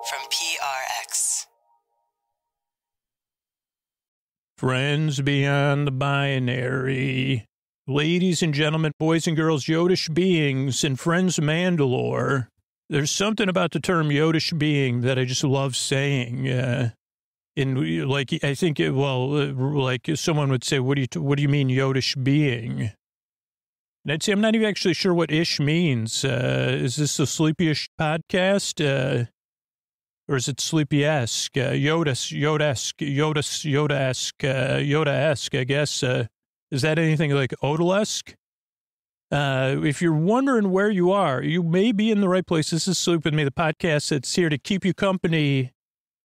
from PRX. Friends beyond the binary. Ladies and gentlemen, boys and girls, Yodish beings, and friends of Mandalore. There's something about the term Yodish being that I just love saying. I think, like someone would say, what do you mean Yodish being? And I'd say, I'm not even actually sure what ish means. Is this a sleepy-ish podcast? Or is it sleepy-esque? Yoda-esque, I guess. Is that anything like Odalesque? If you're wondering where you are, you may be in the right place. This is Sleep With Me, the podcast that's here to keep you company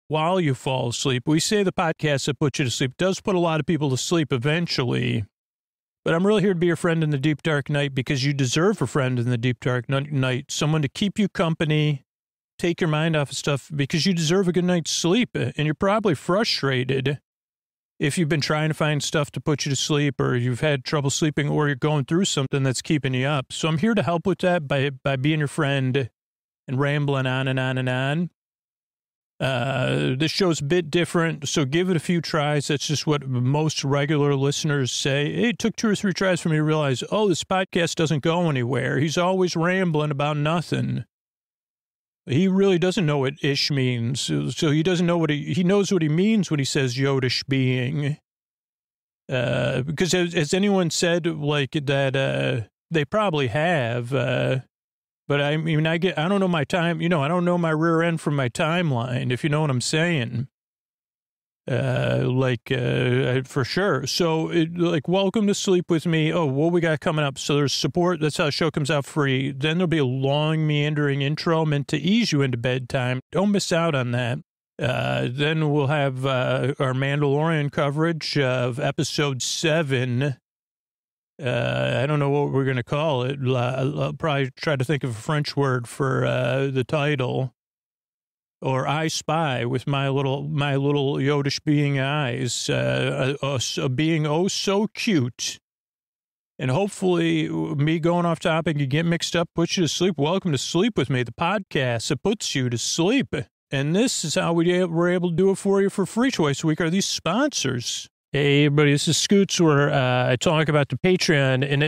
while you fall asleep. We say the podcast that puts you to sleep does put a lot of people to sleep eventually. But I'm really here to be your friend in the deep, dark night because you deserve a friend in the deep, dark night. Someone to keep you company, take your mind off of stuff because you deserve a good night's sleep. And you're probably frustrated if you've been trying to find stuff to put you to sleep or you've had trouble sleeping or you're going through something that's keeping you up. So I'm here to help with that by being your friend and rambling on and on and on. This show's a bit different, so give it a few tries. That's just what most regular listeners say. It took 2 or 3 tries for me to realize, this podcast doesn't go anywhere. He's always rambling about nothing. He really doesn't know what ish means. So he doesn't know what he knows what he means when he says Yodish being. Because has anyone said like that, they probably have, but I mean, I don't know my time, I don't know my rear end from my timeline, if you know what I'm saying. For sure. So welcome to Sleep With Me. Oh, what we got coming up? So there's support. That's how the show comes out free. Then there'll be a long meandering intro meant to ease you into bedtime. Don't miss out on that. Then we'll have, our Mandalorian coverage of episode 7. I don't know what we're going to call it. I'll probably try to think of a French word for the title. Or I Spy with my little Yodish being eyes, being oh so cute. And hopefully me going off topic, you get mixed up, puts you to sleep. Welcome to Sleep With Me, the podcast that puts you to sleep. And this is how we're able to do it for you for free twice a week are these sponsors. Hey, everybody, this is Scoots where I talk about the Patreon. And,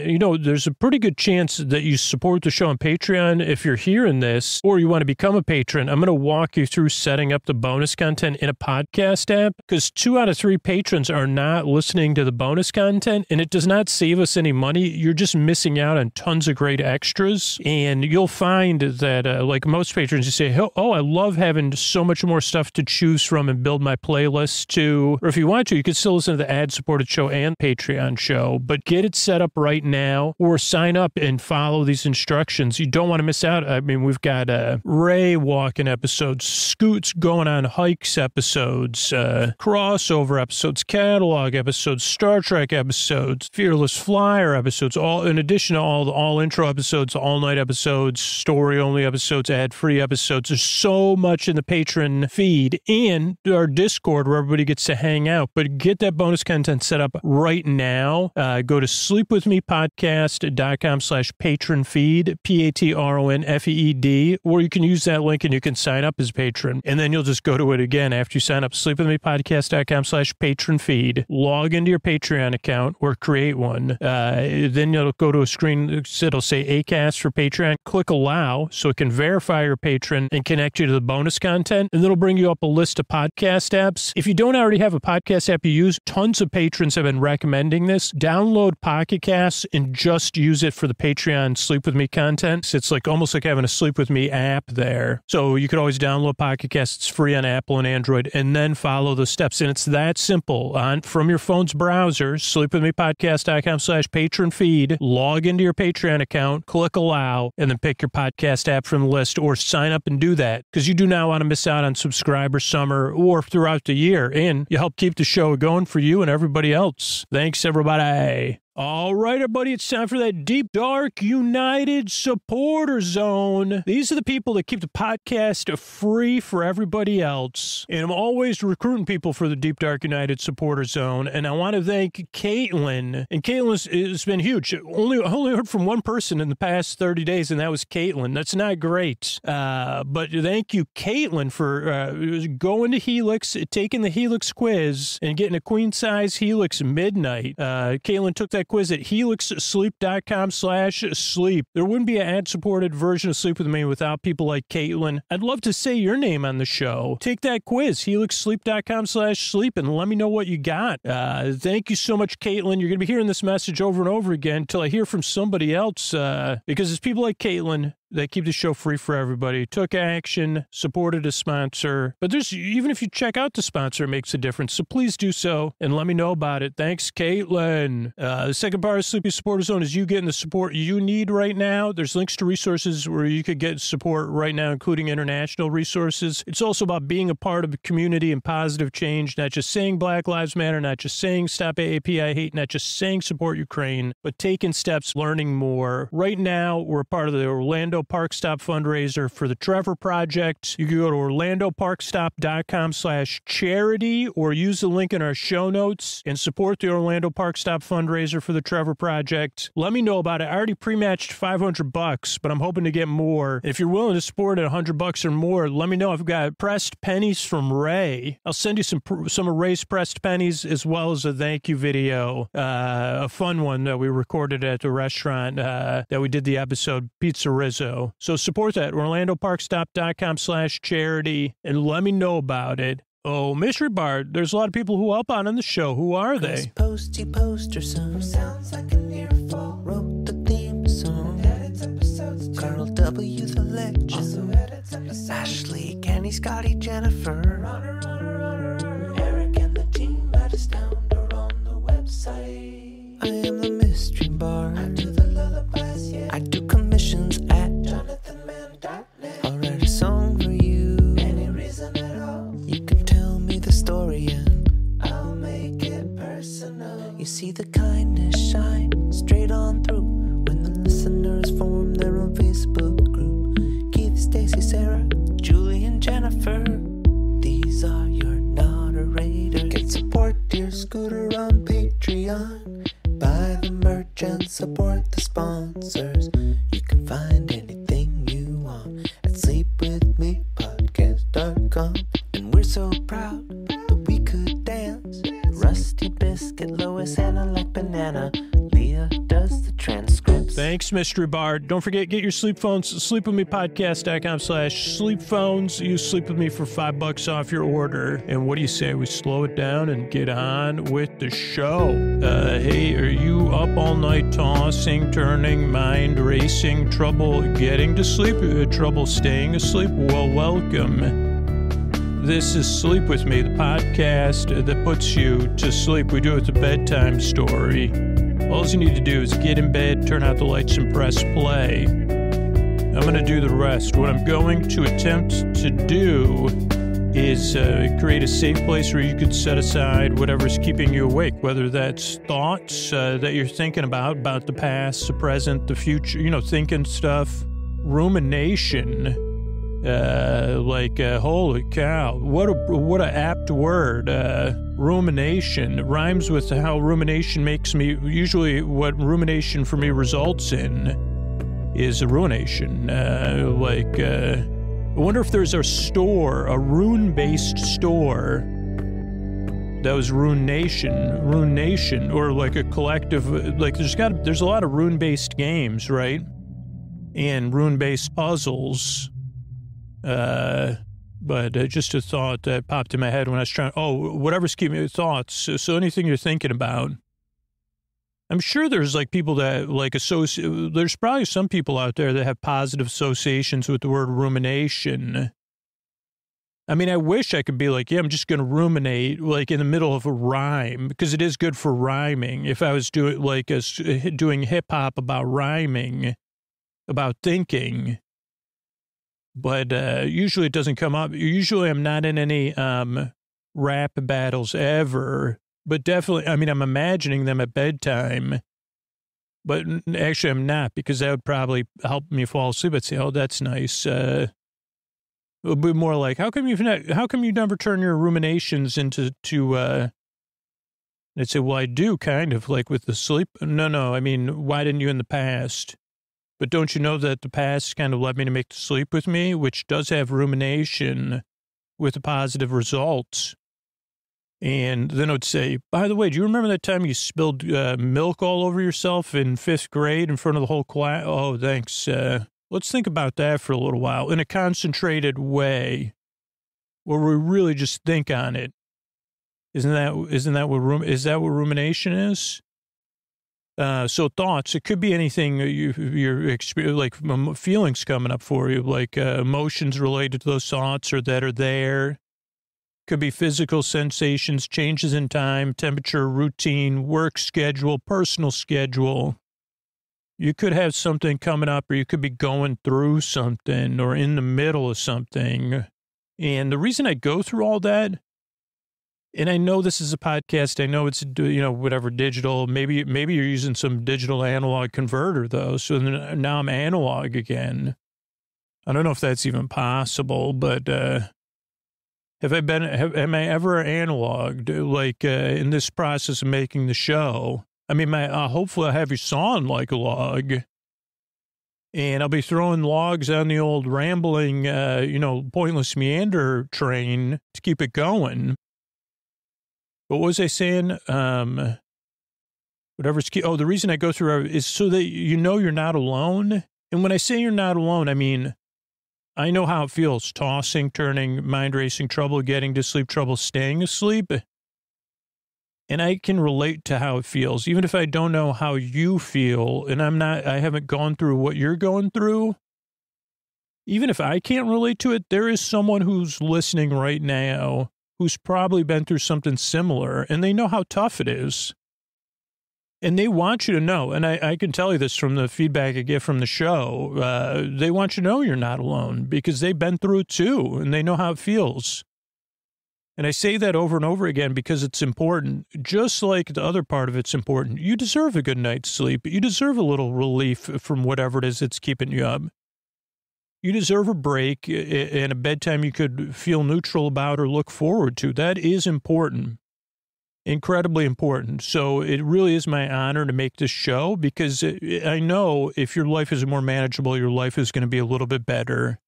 there's a pretty good chance that you support the show on Patreon if you're hearing this or you want to become a patron. I'm going to walk you through setting up the bonus content in a podcast app because 2 out of 3 patrons are not listening to the bonus content and it does not save us any money. You're just missing out on tons of great extras. And you'll find that, like most patrons, you say, I love having so much more stuff to choose from and build my playlist to. Or if you want to, you can still listen to the ad-supported show and Patreon show, but get it set up right now or sign up and follow these instructions. You don't want to miss out. I mean, we've got Ray walking episodes, Scoots going on hikes episodes, crossover episodes, catalog episodes, Star Trek episodes, Fearless Flyer episodes, all in addition to all intro episodes, all-night episodes, story-only episodes, ad-free episodes. There's so much in the patron feed and our Discord where everybody gets to hang out, but get that bonus content set up right now. Go to sleepwithmepodcast.com/patron feed, PATRONFEED, or you can use that link and you can sign up as a patron. And then you'll just go to it again after you sign up, sleepwithmepodcast.com/patron feed, log into your Patreon account or create one. Then you'll go to a screen, it'll say Acast for Patreon, click allow so it can verify your patron and connect you to the bonus content. And then it'll bring you up a list of podcast apps. If you don't already have a podcast app you use, tons of patrons have been recommending this. Download Pocket Casts and just use it for the Patreon Sleep With Me content. It's almost like having a Sleep With Me app there. So you could always download Pocket Casts. It's free on Apple and Android, and then follow the steps. And it's that simple. From your phone's browser, sleepwithmepodcast.com/patron feed, log into your Patreon account, click allow, and then pick your podcast app from the list or sign up and do that because you do not want to miss out on subscriber summer or throughout the year. And you help keep the show going for you and everybody else. Thanks, everybody. All right, everybody, it's time for that Deep Dark United Supporter Zone. These are the people that keep the podcast free for everybody else. And I'm always recruiting people for the Deep Dark United Supporter Zone. And I want to thank Caitlin. And Caitlin has been huge. I only heard from one person in the past 30 days, and that was Caitlin. That's not great. But thank you, Caitlin, for going to Helix, taking the Helix quiz, and getting a queen-size Helix midnight. Caitlin took that quiz at helixsleep.com/sleep. There wouldn't be an ad-supported version of Sleep With Me without people like Caitlin. I'd love to say your name on the show. Take that quiz, helixsleep.com/sleep, and let me know what you got. Thank you so much, Caitlin. You're going to be hearing this message over and over again until I hear from somebody else, because it's people like Caitlin that keep the show free for everybody. Took action, supported a sponsor. But even if you check out the sponsor, it makes a difference. So please do so and let me know about it. Thanks, Caitlin. The second part of Sleepy Supporter Zone is you getting the support you need right now. There's links to resources where you could get support right now, including international resources. It's also about being a part of a community and positive change, not just saying Black Lives Matter, not just saying stop AAPI hate, not just saying support Ukraine, but taking steps, learning more. Right now, we're a part of the Orlando Park Stop fundraiser for the Trevor Project. You can go to orlandoparkstop.com/charity or use the link in our show notes and support the Orlando Park Stop fundraiser for the Trevor Project. Let me know about it. I already pre-matched $500, but I'm hoping to get more. If you're willing to support at $100 or more, let me know. I've got pressed pennies from Ray. I'll send you some of Ray's pressed pennies as well as a thank you video, a fun one that we recorded at the restaurant that we did the episode, Pizza Rizzo. So support that, orlandoparkstop.com/charity, and let me know about it. Oh, Mystery Bard, there's a lot of people who help out on the show. Who are they? Posty poster son sounds like an earful. Wrote the theme song. Edits episodes too. Carl W. the legend. Also edits episodes. Ashley, Kenny, Scotty, Jennifer. Runner. Eric and the team at Astound are on the website. I am the Mystery Bard. I do the lullabies, yeah. I do commissions at JonathanMann.net. I'll write a song for you. Any reason at all. You can tell me the story and I'll make it personal. You see the kindness shine straight on through when the listeners form their own Facebook group. Keith, Stacy, Sarah, Julie, and Jennifer. These are your moderators. Get support dear Scooter on Patreon. Buy the merch and support the sponsors. You can find anything you want at sleepwithmepodcast.com. And we're so proud that we could dance. Rusty Biscuit, Lois, Anna like banana. Leah does the transcripts. Thanks, Mystery Bard. Don't forget, get your sleep phones, sleepwithmepodcast.com/sleep phones. Use Sleep With Me for $5 off your order. And what do you say? We slow it down and get on with the show. Hey, are you up all night tossing, turning, mind racing, trouble getting to sleep, trouble staying asleep? Well, welcome. This is Sleep With Me, the podcast that puts you to sleep. We do it with a bedtime story. All you need to do is get in bed, turn out the lights, and press play. I'm going to do the rest. What I'm going to attempt to do is create a safe place where you could set aside whatever's keeping you awake, whether that's thoughts that you're thinking about the past, the present, the future, thinking stuff, rumination. Holy cow, what a apt word. Rumination rhymes with how rumination makes me. Usually what rumination for me results in is a ruination. I wonder if there's a store, a rune-based store that was Ruination, or like a collective, like there's a lot of rune-based games, right? And rune-based puzzles. But just a thought that popped in my head when I was whatever's keeping me thoughts. So anything you're thinking about. I'm sure there's people that there's probably some people out there that have positive associations with the word rumination. I mean, I wish I could be I'm just going to ruminate in the middle of a rhyme, because it is good for rhyming. If I was doing hip hop about rhyming, about thinking. But usually it doesn't come up. Usually I'm not in any rap battles ever. But definitely, I'm imagining them at bedtime. But actually, I'm not, because that would probably help me fall asleep. I'd say, oh, that's nice. It would be more like, how come you never turn your ruminations into, I'd say, well, I do kind of, like with the sleep. No, I mean, why didn't you in the past? But don't you know that the past kind of led me to make the sleep with me, which does have rumination with a positive results. And then I would say, by the way, do you remember that time you spilled milk all over yourself in 5th grade in front of the whole class? Oh, thanks. Let's think about that for a little while in a concentrated way where we really just think on it. Isn't that what rumination is? So thoughts, it could be anything you're like feelings coming up for you, like emotions related to those thoughts or that are there. Could be physical sensations, changes in time, temperature, routine, work schedule, personal schedule. You could have something coming up, or you could be going through something or in the middle of something. And the reason I go through all that, and I know this is a podcast, I know it's, whatever, digital. Maybe you're using some digital analog converter, though. So now I'm analog again. I don't know if that's even possible, but am I ever analog, like in this process of making the show? I mean, hopefully I'll have you sawing like a log, and I'll be throwing logs on the old rambling, pointless meander train to keep it going. What was I saying? The reason I go through is so that you're not alone. And when I say you're not alone, I mean, I know how it feels, tossing, turning, mind racing, trouble getting to sleep, trouble staying asleep. And I can relate to how it feels, even if I don't know how you feel, and I haven't gone through what you're going through. Even if I can't relate to it, there is someone who's listening right now who's probably been through something similar, and they know how tough it is. And they want you to know, and I can tell you this from the feedback I get from the show, they want you to know you're not alone because they've been through it too, and they know how it feels. And I say that over and over again because it's important, just like the other part of it's important. You deserve a good night's sleep. You deserve a little relief from whatever it is that's keeping you up. You deserve a break and a bedtime you could feel neutral about or look forward to. That is important. Incredibly important. So it really is my honor to make this show because I know if your life is more manageable, your life is going to be a little bit better.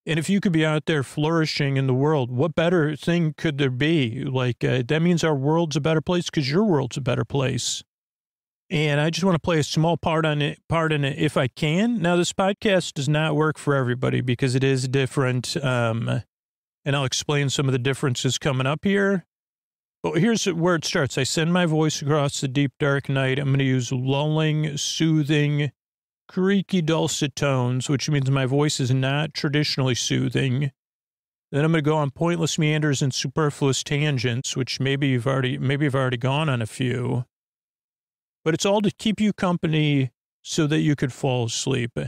And if you could be out there flourishing in the world, what better thing could there be? Like, that means our world's a better place because your world's a better place. And I just want to play a small part in it if I can. Now, this podcast does not work for everybody because it is different. And I'll explain some of the differences coming up here. But here's where it starts. I send my voice across the deep, dark night. I'm going to use lulling, soothing, creaky, dulcet tones, which means my voice is not traditionally soothing. Then I'm going to go on pointless meanders and superfluous tangents, which maybe I've already gone on a few. But it's all to keep you company so that you could fall asleep.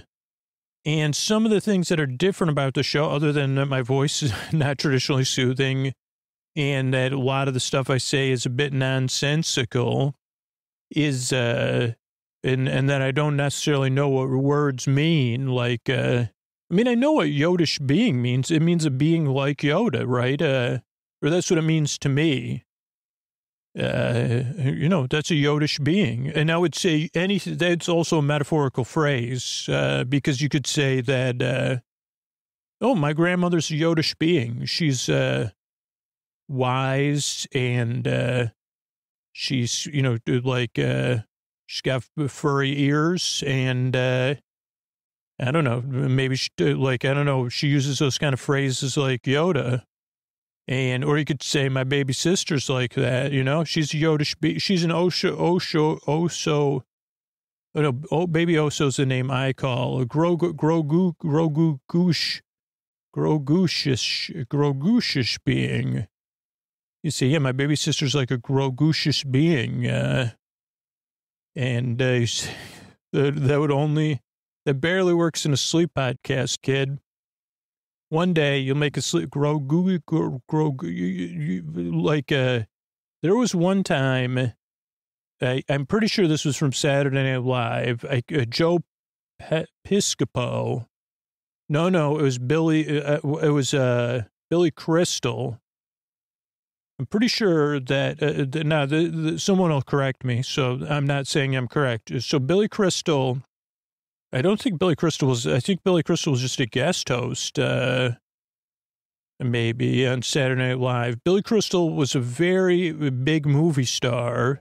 And some of the things that are different about the show, other than that my voice is not traditionally soothing and that a lot of the stuff I say is a bit nonsensical, is, and that I don't necessarily know what words mean. Like, I know what Yodish being means. It means a being like Yoda, right? Or that's what it means to me. That's a Yodish being. And I would say that's also a metaphorical phrase, because you could say that, my grandmother's a Yodish being. She's, wise and, she's, she's got furry ears and, I don't know, maybe she uses those kind of phrases like Yoda. Or you could say my baby sister's like that, she's a Yodish, she's an Oso. Baby Oso's the name I call a Grogushish being. You see, my baby sister's like a Grogushish being, and that barely works in a sleep podcast, kid. One day you'll make a sleep there was one time I'm pretty sure this was from Saturday Night Live. Joe Piscopo. No, it was Billy. It was Billy Crystal. I'm pretty sure that someone will correct me. So I'm not saying I'm correct. So Billy Crystal. I don't think Billy Crystal was. I think Billy Crystal was just a guest host. Maybe on Saturday Night Live. Billy Crystal was a very big movie star.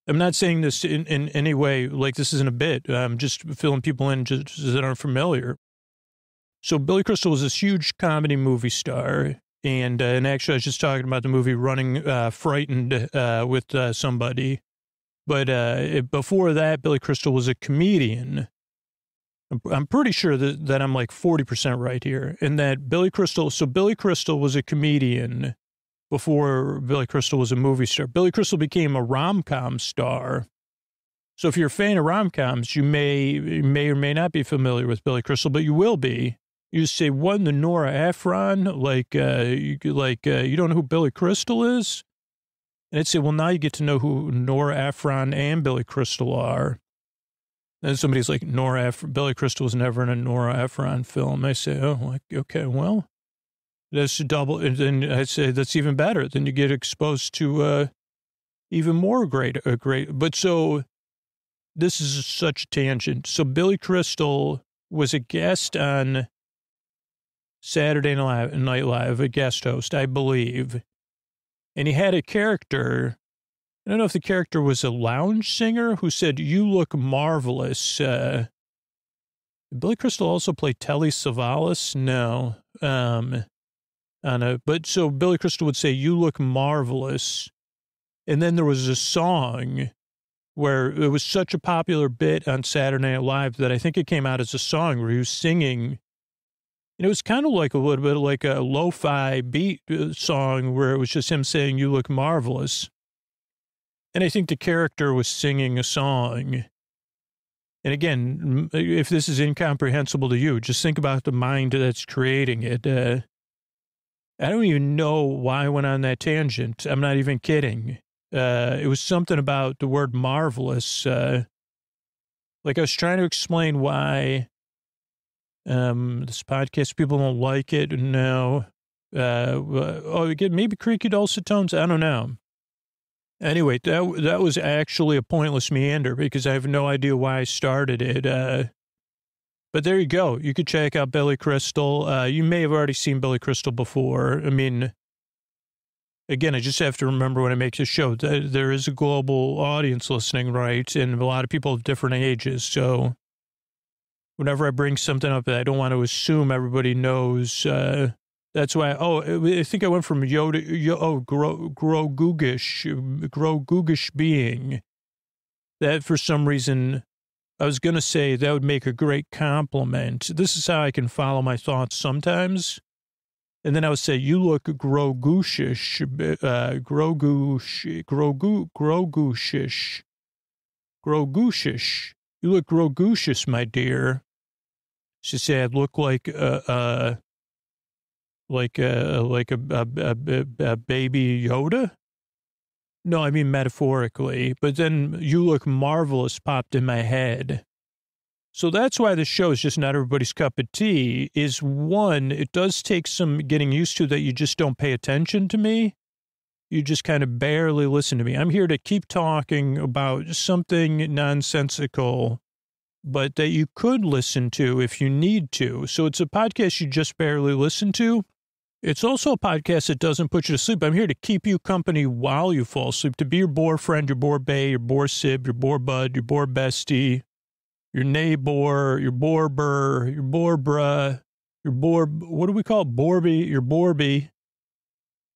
I'm not saying this in any way like this isn't a bit. I'm just filling people in just that aren't familiar. So Billy Crystal was this huge comedy movie star. And actually, I was just talking about the movie Running Frightened with somebody. But before that, Billy Crystal was a comedian. I'm pretty sure that I'm like 40% right here. And that Billy Crystal was a comedian before Billy Crystal was a movie star. Billy Crystal became a rom-com star. So if you're a fan of rom-coms, you may or may not be familiar with Billy Crystal, but you will be. You just say, what in the Nora Ephron? You don't know who Billy Crystal is? And I'd say, well, now you get to know who Nora Ephron and Billy Crystal are. And somebody's like, Billy Crystal was never in a Nora Ephron film. I say, oh, okay, well, that's double. And then I'd say, that's even better. Then you get exposed to even more great. But so this is such a tangent. So Billy Crystal was a guest on Saturday Night Live, a guest host, I believe. And he had a character. I don't know if the character was a lounge singer who said, you look marvelous. Did Billy Crystal also play Telly Savalas? No. But so Billy Crystal would say, you look marvelous. And then there was a song where it was such a popular bit on Saturday Night Live that I think it came out as a song where he was singing. And it was kind of like a little bit like a lo-fi beat song where it was just him saying, you look marvelous. And I think the character was singing a song. And again, if this is incomprehensible to you, just think about the mind that's creating it. I don't even know why I went on that tangent. I'm not even kidding. It was something about the word marvelous. Like I was trying to explain why this podcast, people don't like it. No. Maybe creaky dulcet tones. I don't know. Anyway, that was actually a pointless meander because I have no idea why I started it. But there you go. You could check out Billy Crystal. You may have already seen Billy Crystal before. I mean, again, I just have to remember when I make this show that there is a global audience listening, right? And a lot of people of different ages. So whenever I bring something up, I don't want to assume everybody knows. That's why, I think I went from Grogugish being. That for some reason, I was going to say that would make a great compliment. This is how I can follow my thoughts sometimes. And then I would say, you look Grogugish, Grogugish. You look Grogugish, my dear. She said, I look like a baby Yoda? No, I mean metaphorically. But then you look marvelous popped in my head. So that's why the show is just not everybody's cup of tea. Is one, it does take some getting used to that you just don't pay attention to me. You just kind of barely listen to me. I'm here to keep talking about something nonsensical, but that you could listen to if you need to. So it's a podcast you just barely listen to. It's also a podcast that doesn't put you to sleep. I'm here to keep you company while you fall asleep, to be your boar friend, your boar bae, your boar sib, your boar bud, your boar bestie, your neighbor, your boar burr, your boar bruh, your boar, what do we call it? Borby, your borby.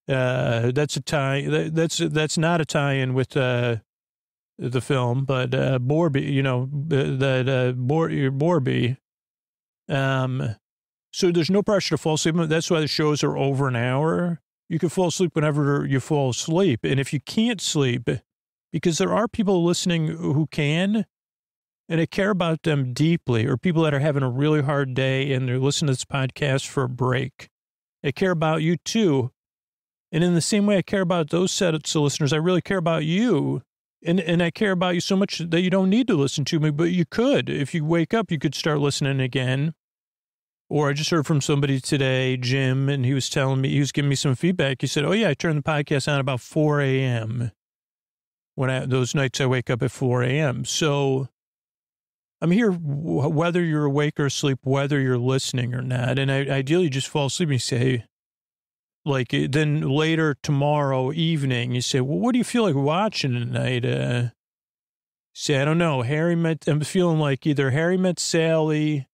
That's a tie. That's not a tie-in with the film, but Borby, you know, your Borby. So there's no pressure to fall asleep. That's why the shows are over an hour. You can fall asleep whenever you fall asleep. And if you can't sleep, because there are people listening who can, and I care about them deeply, or people that are having a really hard day and they're listening to this podcast for a break. I care about you too. And in the same way I care about those sets of listeners, I really care about you And I care about you so much that you don't need to listen to me, but you could. If you wake up, you could start listening again. Or I just heard from somebody today, Jim, and he was telling me, he was giving me some feedback. He said, oh, yeah, I turn the podcast on about 4 a.m. Those nights I wake up at 4 a.m. So I'm here whether you're awake or asleep, whether you're listening or not. And I ideally just fall asleep and you say, like, then later tomorrow evening, you say, well, what do you feel like watching tonight? Say, I don't know. I'm feeling like either Harry Met Sally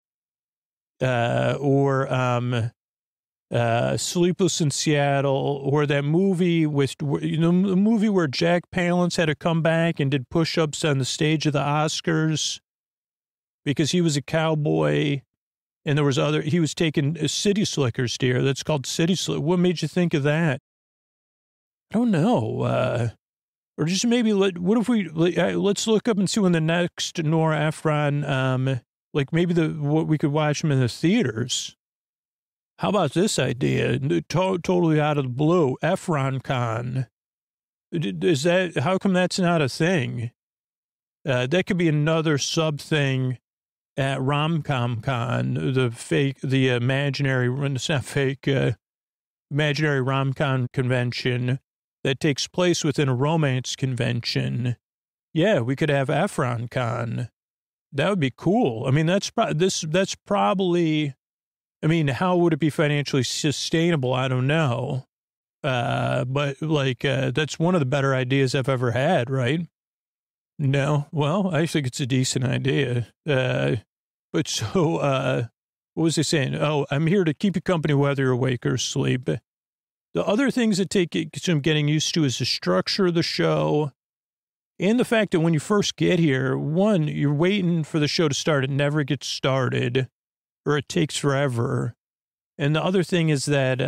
or Sleepless in Seattle, or that movie with, the movie where Jack Palance had to come back and did push-ups on the stage of the Oscars because he was a cowboy. And he was taking City Slickers, dear. That's called City Slickers. What made you think of that? I don't know. Or just maybe, let's look up and see when the next Nora Ephron, like maybe what we could watch them in the theaters. How about this idea? Totally out of the blue. Ephron Con. How come that's not a thing? That could be another sub thing at Rom-Com Con, the imaginary, it's not fake, imaginary rom-com convention that takes place within a romance convention. Yeah, we could have Ephron Con. That would be cool. I mean, that's probably, I mean, how would it be financially sustainable? I don't know. But like, that's one of the better ideas I've ever had, right? No, well, I think it's a decent idea. But so, what was I saying? Oh, I'm here to keep you company whether you're awake or asleep. The other things that take some getting used to is the structure of the show and the fact that when you first get here, one, you're waiting for the show to start. It never gets started or it takes forever. And the other thing is that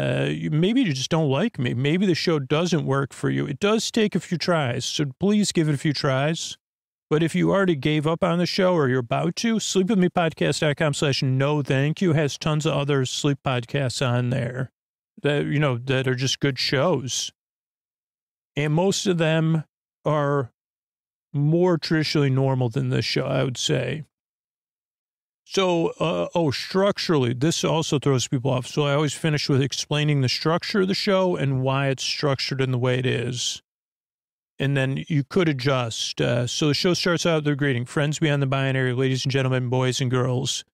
maybe you just don't like me. Maybe the show doesn't work for you. It does take a few tries, so please give it a few tries. But if you already gave up on the show or you're about to, sleepwithmepodcast.com/no thank you has tons of other sleep podcasts on there that are just good shows. And most of them are more traditionally normal than this show, I would say. So, structurally, this also throws people off. So I always finish with explaining the structure of the show and why it's structured in the way it is. And then you could adjust. So the show starts out with their greeting, friends beyond the binary, ladies and gentlemen, boys and girls.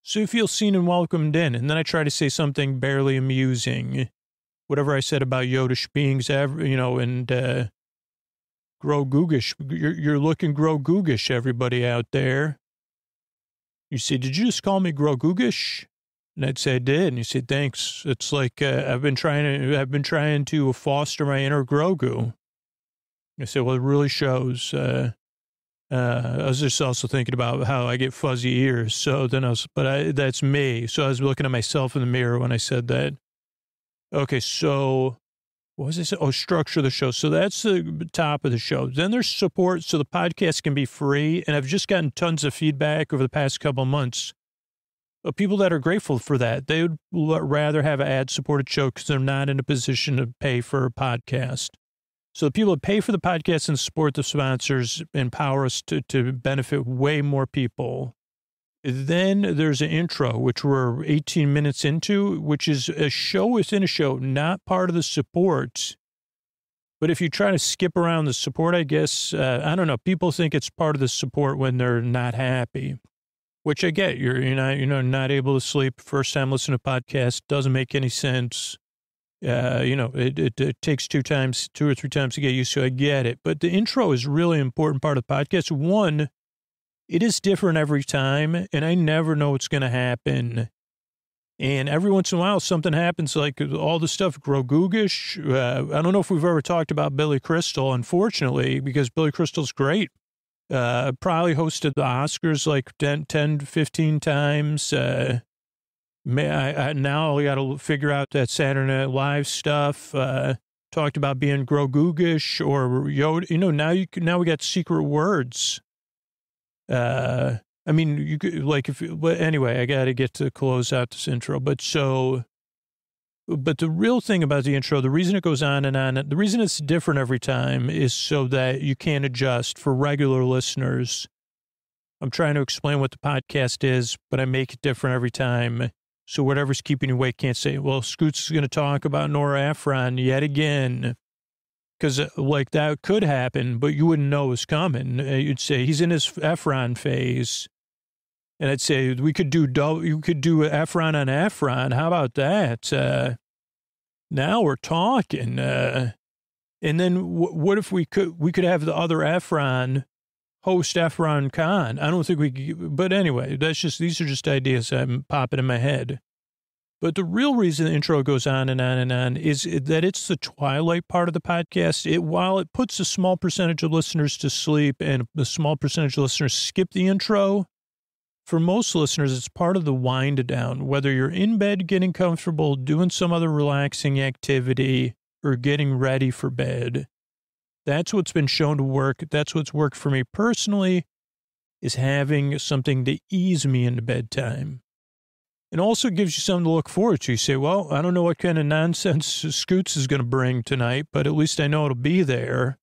So you feel seen and welcomed in. And then I try to say something barely amusing. Whatever I said about Yodish beings, and grow googish. You're looking grow googish, everybody out there. You say, did you just call me Grogugish? And I'd say I did. And you say, thanks. It's like I've been trying to foster my inner Grogu. I said, well, it really shows. I was just also thinking about how I get fuzzy ears. So then that's me. So I was looking at myself in the mirror when I said that. Okay, so what was I saying? Oh, structure of the show. So that's the top of the show. Then there's support, so the podcast can be free. And I've just gotten tons of feedback over the past couple of months of people that are grateful for that. They would rather have an ad-supported show because they're not in a position to pay for a podcast. So the people that pay for the podcast and support the sponsors empower us to benefit way more people. Then there's an intro, which we're 18 minutes into, which is a show within a show, not part of the support. But if you try to skip around the support, I guess, I don't know, people think it's part of the support when they're not happy, which I get. You're not able to sleep. First time listening to a podcast doesn't make any sense. It takes 2 or 3 times to get used to. I get it. But the intro is really important part of the podcast. One, it is different every time, and I never know what's going to happen. And every once in a while, something happens, like all the stuff, Grogugish. I don't know if we've ever talked about Billy Crystal, unfortunately, because Billy Crystal's great. Probably hosted the Oscars like 10, 15 times. Now we got to figure out that Saturday Night Live stuff. Talked about being Grogugish or Yoda. Now we got secret words. I mean, you could, like, but anyway, I got to get to close out this intro. But so But the real thing about the intro, the reason it goes on and on, the reason it's different every time is so that you can adjust for regular listeners. I'm trying to explain what the podcast is, but I make it different every time. So whatever's keeping you awake can't say, well, Scoots is going to talk about Nora Ephron yet again. Because like that could happen, but you wouldn't know it was coming. You'd say he's in his Ephron phase. And I'd say you could do Ephron on Ephron. How about that? Now we're talking. And then what if we could have the other Ephron host Ephron Khan? I don't think we could, but anyway, these are just ideas I'm popping in my head. But the real reason the intro goes on and on and on is that it's the twilight part of the podcast. While it puts a small percentage of listeners to sleep and a small percentage of listeners skip the intro, for most listeners, it's part of the wind down, whether you're in bed getting comfortable, doing some other relaxing activity, or getting ready for bed. That's what's been shown to work. That's what's worked for me personally, is having something to ease me into bedtime. It also gives you something to look forward to. You say, well, I don't know what kind of nonsense Scoots is going to bring tonight, but at least I know it'll be there.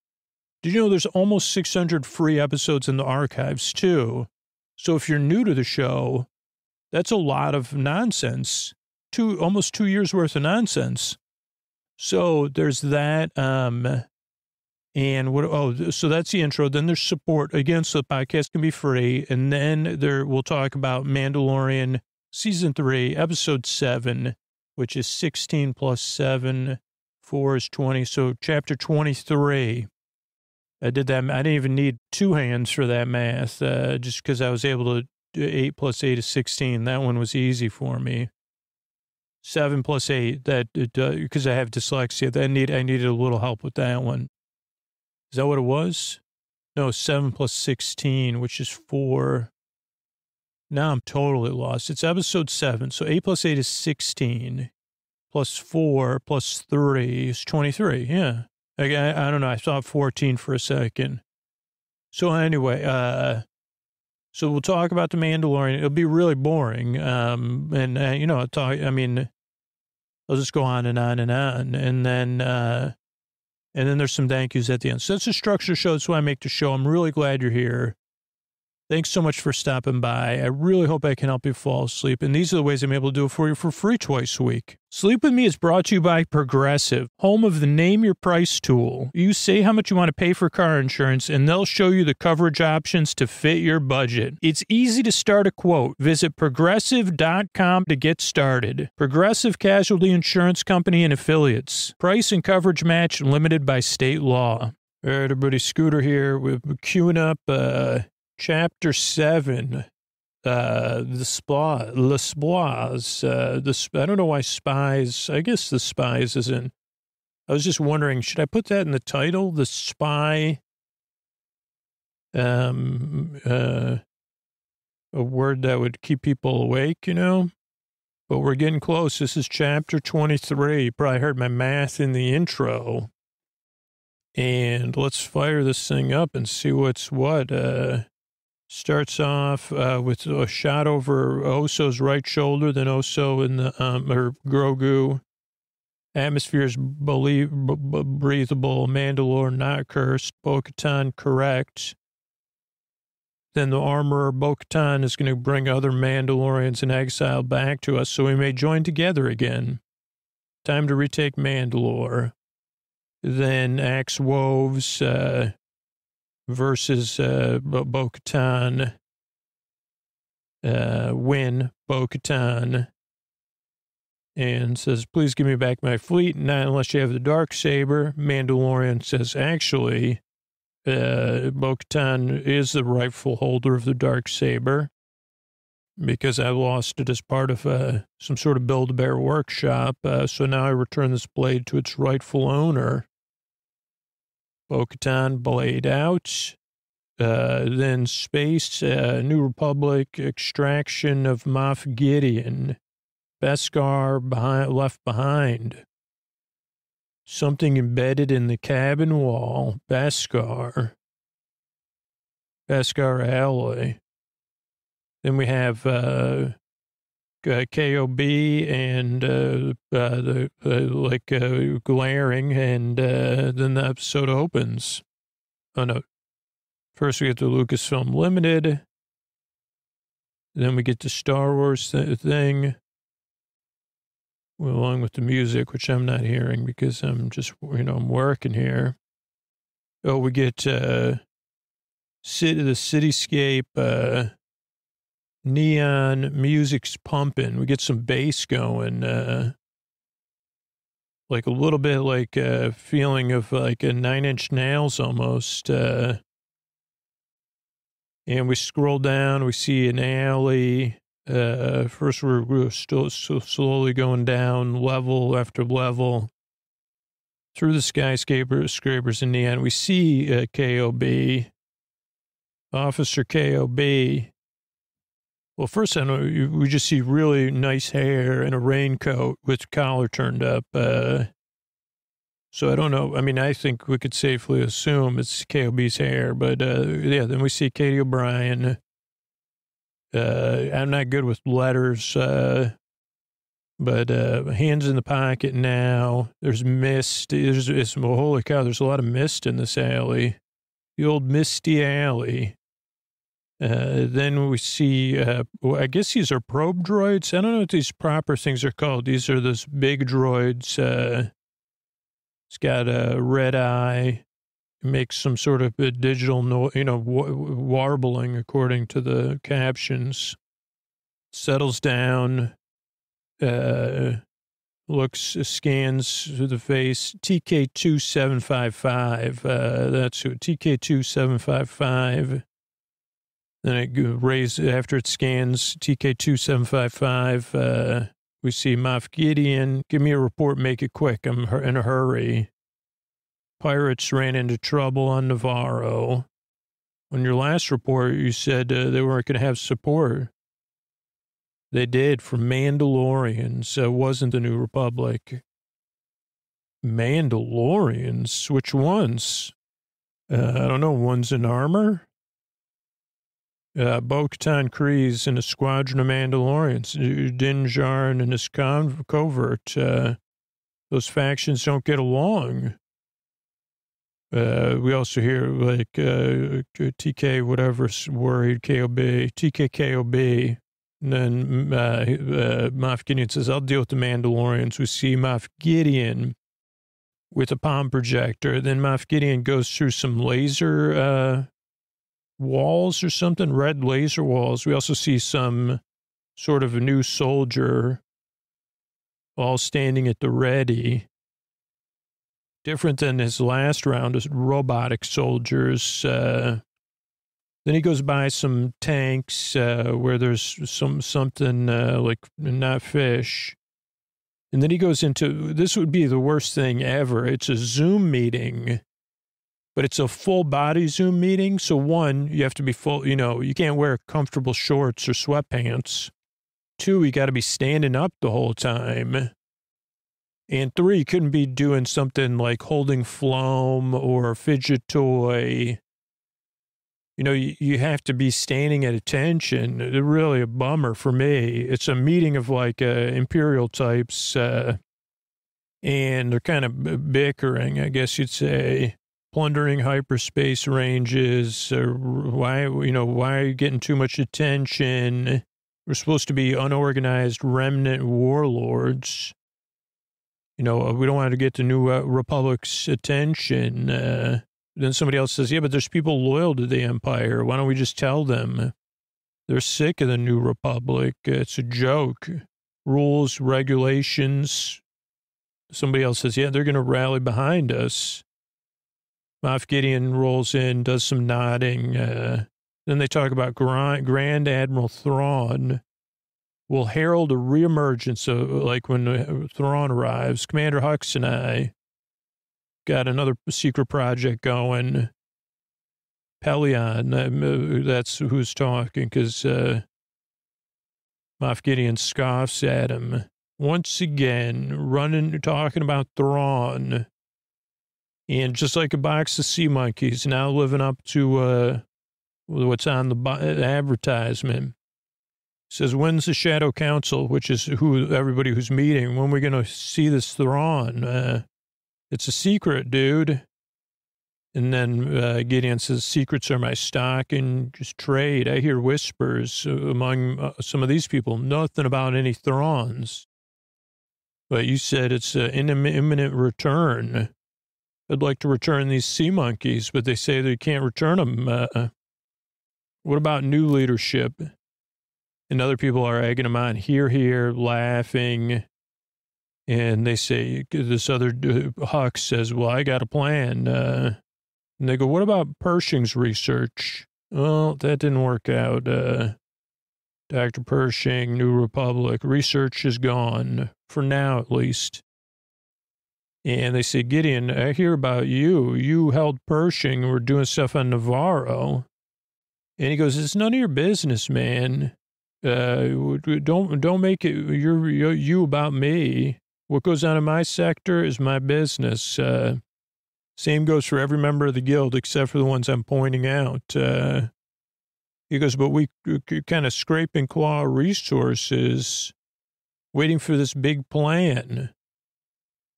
Did you know there's almost 600 free episodes in the archives, too? So if you're new to the show, that's a lot of nonsense. Almost 2 years worth of nonsense. So there's that. So that's the intro. Then there's support. Again, so the podcast can be free. And then we'll talk about Mandalorian Season 3, Episode 7, which is 16 plus 7, 4 is 20. So Chapter 23. I did that. I didn't even need two hands for that math, just because I was able to do 8 plus 8 is 16. That one was easy for me. 7 plus 8, because I have dyslexia. I needed a little help with that one. Is that what it was? No, 7 plus 16, which is 4. Now I'm totally lost. It's episode 7. So 8 plus 8 is 16. Plus 4 plus 3 is 23. Yeah. I don't know. I thought 14 for a second. So anyway, so we'll talk about the Mandalorian. It'll be really boring. I'll just go on and on and on. And then there's some thank yous at the end. So that's the structure of the show. That's why I make the show. I'm really glad you're here. Thanks so much for stopping by. I really hope I can help you fall asleep. And these are the ways I'm able to do it for you for free twice a week. Sleep With Me is brought to you by Progressive, home of the Name Your Price tool. You say how much you want to pay for car insurance, and they'll show you the coverage options to fit your budget. It's easy to start a quote. Visit Progressive.com to get started. Progressive Casualty Insurance Company and Affiliates. Price and coverage match limited by state law. All right, everybody, Scooter here. We're queuing up Chapter 7, the spies, I don't know why spies, I guess the spies isn't, I was just wondering, should I put that in the title? The spy, a word that would keep people awake, but we're getting close. This is chapter 23. You probably heard my math in the intro. And let's fire this thing up and see what's what. Starts off with a shot over Oso's right shoulder, then Oso in the, or Grogu. Atmosphere is breathable. Mandalore not cursed. Bo-Katan correct. Then the armorer Bo-Katan is going to bring other Mandalorians in exile back to us so we may join together again. Time to retake Mandalore. Then Axe Woves, versus Bo-Katan, win Bo-Katan, and says, please give me back my fleet, not unless you have the Darksaber. Mandalorian says, actually, Bo-Katan is the rightful holder of the Darksaber, because I lost it as part of some sort of Build-A-Bear workshop, so now I return this blade to its rightful owner. Bo-Katan blade out. Then space, New Republic, extraction of Moff Gideon. Beskar left behind. Something embedded in the cabin wall. Beskar alloy. Then we have KOB and glaring, and then the episode opens. Oh, no. First we get the Lucasfilm Limited. Then we get the Star Wars thing. Along with the music, which I'm not hearing because I'm just, I'm working here. Oh, we get the cityscape, neon music's pumping. We get some bass going, like a little bit like a feeling of like a Nine Inch Nails almost. And we scroll down, we see an alley. First we're still slowly going down level after level through the skyscrapers in neon. We see KOB, Officer KOB. Well, first we just see really nice hair and a raincoat with collar turned up. So I don't know. I mean, I think we could safely assume it's KOB's hair, but then we see Katie O'Brien. I'm not good with letters, but hands in the pocket now. There's mist. Holy cow, there's a lot of mist in this alley. The old misty alley. Then we see, I guess these are probe droids. I don't know what these proper things are called. These are those big droids. It's got a red eye. Makes some sort of a digital, warbling according to the captions. Settles down, scans through the face. TK2755. That's who. TK2755. Then it raises after it scans TK2755. We see Moff Gideon. Give me a report. Make it quick. I'm in a hurry. Pirates ran into trouble on Navarro. On your last report, you said they weren't going to have support. They did from Mandalorians. It wasn't the New Republic. Mandalorians? Which ones? I don't know. Ones in armor? Bo-Katan Kryze and a squadron of Mandalorians. Din Djarin and his covert. Those factions don't get along. We also hear like TK whatever's worried, TKKOB. And then Moff Gideon says, I'll deal with the Mandalorians. We see Moff Gideon with a palm projector. Then Moff Gideon goes through some laser walls or something, red laser walls. We also see some sort of a new soldier all standing at the ready. Different than his last round of robotic soldiers. Then he goes by some tanks where there's something like not fish. And then he goes into, this would be the worst thing ever. It's a Zoom meeting, but it's a full body Zoom meeting. So one, you have to be full, you can't wear comfortable shorts or sweatpants. Two, you got to be standing up the whole time. And three, you couldn't be doing something like holding phloem or a fidget toy. You have to be standing at attention. It's really a bummer for me. It's a meeting of like imperial types, and they're kind of bickering, I guess you'd say, plundering hyperspace ranges. Why are you getting too much attention? We're supposed to be unorganized remnant warlords. We don't want to get the New Republic's attention. Then somebody else says, yeah, but there's people loyal to the Empire. Why don't we just tell them? They're sick of the New Republic. It's a joke. Rules, regulations. Somebody else says, yeah, they're going to rally behind us. Moff Gideon rolls in, does some nodding. Then they talk about Grand Admiral Thrawn will herald a reemergence of, like when Thrawn arrives. Commander Hux and I got another secret project going. Pelion, that's who's talking, because Moff Gideon scoffs at him. Once again, talking about Thrawn. And just like a box of sea monkeys, now living up to what's on the advertisement. Says, when's the Shadow Council, which is everybody who's meeting, when are we going to see this Thrawn? It's a secret, dude. And then Gideon says, secrets are my stock and just trade. I hear whispers among some of these people, nothing about any Thrawns. But you said it's an imminent return. I'd like to return these sea monkeys, but they say they can't return them. What about new leadership? And other people are egging them on, here, laughing. And they say, this other Hux says, well, I got a plan. And they go, what about Pershing's research? Well, that didn't work out. Dr. Pershing, New Republic, research is gone, for now at least. And they say, Gideon, I hear about you. You held Pershing and were doing stuff on Navarro. And he goes, it's none of your business, man. Don't make it you about me. What goes on in my sector is my business. Same goes for every member of the guild except for the ones I'm pointing out. He goes, but we kind of scrape and claw resources, waiting for this big plan.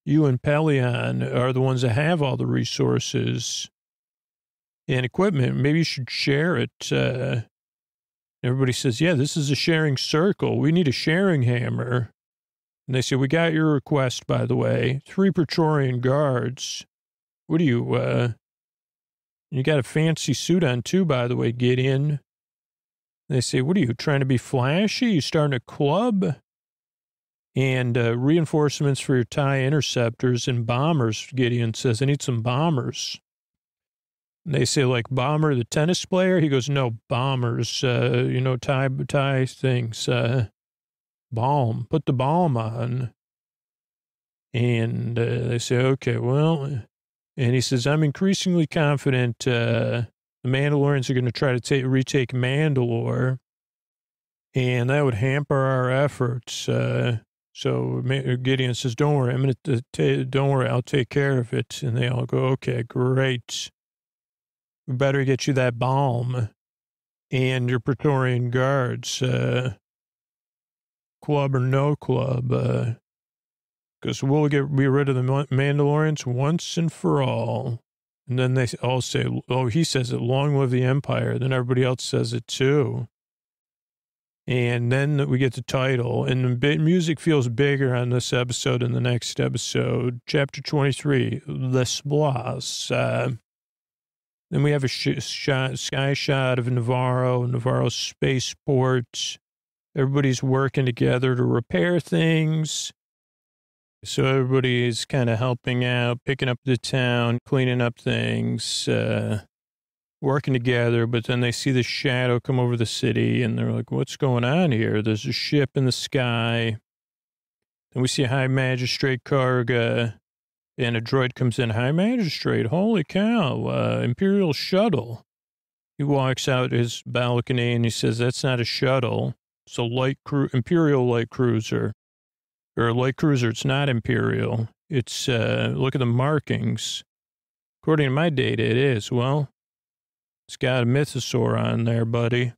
You and Pelion are the ones that have all the resources and equipment. Maybe you should share it. Everybody says, yeah, this is a sharing circle. We need a sharing hammer. And they say, we got your request, by the way. 3 Praetorian guards. What do you got a fancy suit on too, by the way, Gideon. And they say, what are you, trying to be flashy? You starting a club? And reinforcements for your TIE interceptors and bombers, Gideon says. I need some bombers. And they say, like, Bomber, the tennis player? He goes, no, bombers, TIE things. Balm, put the balm on. And they say, okay, well, and he says, I'm increasingly confident the Mandalorians are going to try to retake Mandalore, and that would hamper our efforts. So Gideon says, don't worry, don't worry, I'll take care of it. And they all go, okay, great. We better get you that balm and your Praetorian guards, club or no club, because we'll be rid of the Mandalorians once and for all. And then they all say, oh, he says it, long live the Empire. Then everybody else says it too. And then we get the title, and the music feels bigger on this episode than the next episode. Chapter 23, Les Bois. Then we have a sky shot of Navarro's spaceport. Everybody's working together to repair things. So everybody's kind of helping out, picking up the town, cleaning up things, working together. But then they see the shadow come over the city, and they're like, what's going on here? There's a ship in the sky. And we see a High Magistrate Karga, and a droid comes in. High Magistrate, holy cow, Imperial shuttle. He walks out his balcony, and he says, that's not a shuttle. It's a Imperial light cruiser. Or a light cruiser, it's not Imperial. It's, look at the markings. According to my data, it is. Well, it's got a mythosaur on there, buddy.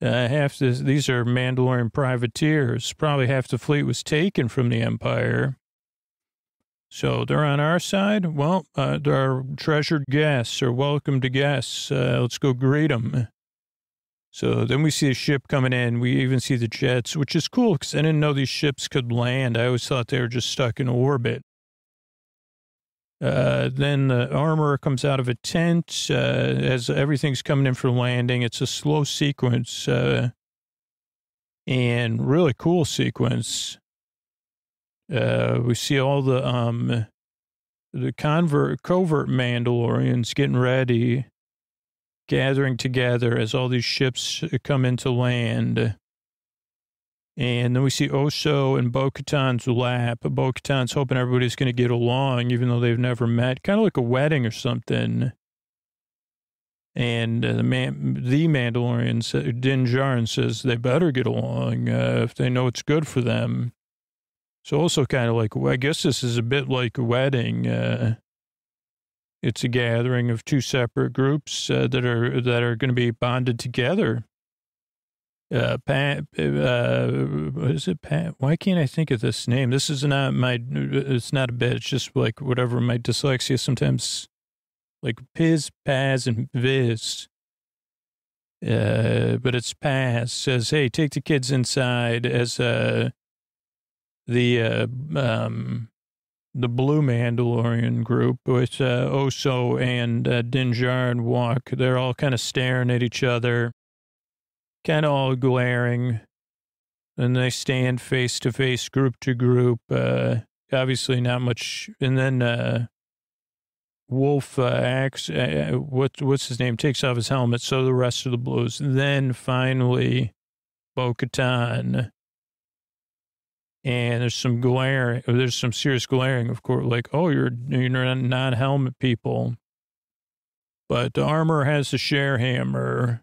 These are Mandalorian privateers. Probably half the fleet was taken from the Empire. So they're on our side. Well, they're our treasured guests, or welcome to guests. Let's go greet them. So then we see a ship coming in. We even see the jets, which is cool because I didn't know these ships could land. I always thought they were just stuck in orbit. Then the armorer comes out of a tent as everything's coming in for landing. It's a slow sequence and really cool sequence. We see all the covert Mandalorians getting ready, gathering together as all these ships come into land. And then we see Oso and Bo-Katan's lap. Bo-Katan's hoping everybody's going to get along, even though they've never met. Kind of like a wedding or something. And the Mandalorian, Din Djarin, says they better get along if they know it's good for them. So also kind of like, I guess this is a bit like a wedding. It's a gathering of two separate groups that are going to be bonded together. Pat, what is it, Pat? Why can't I think of this name? This is not it's not a bit. It's just like whatever my dyslexia sometimes, like Piz, Paz, and Viz. But it's Paz says, hey, take the kids inside as, the Blue Mandalorian group with, Oso and, Din Djarin walk. They're all kind of staring at each other. Kind of all glaring, and they stand face to face, group to group. Obviously, not much. And then Wolf acts. What's his name? Takes off his helmet. So the rest of the Blues. And then finally, Bo-Katan. And there's some glaring. There's some serious glaring, of course. Like, oh, you're non-helmet people. But the armor has the share hammer.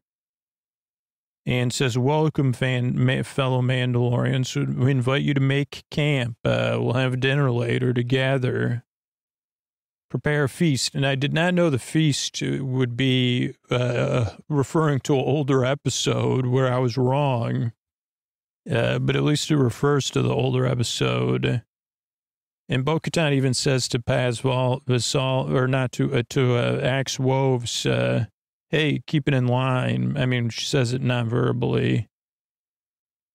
And says, welcome, fellow Mandalorians. We invite you to make camp. We'll have dinner later together. Prepare a feast. And I did not know the feast would be referring to an older episode where I was wrong. But at least it refers to the older episode. And Bo-Katan even says to Paz Vasal, or not to Axe Woves, hey, keep it in line. I mean, she says it non-verbally.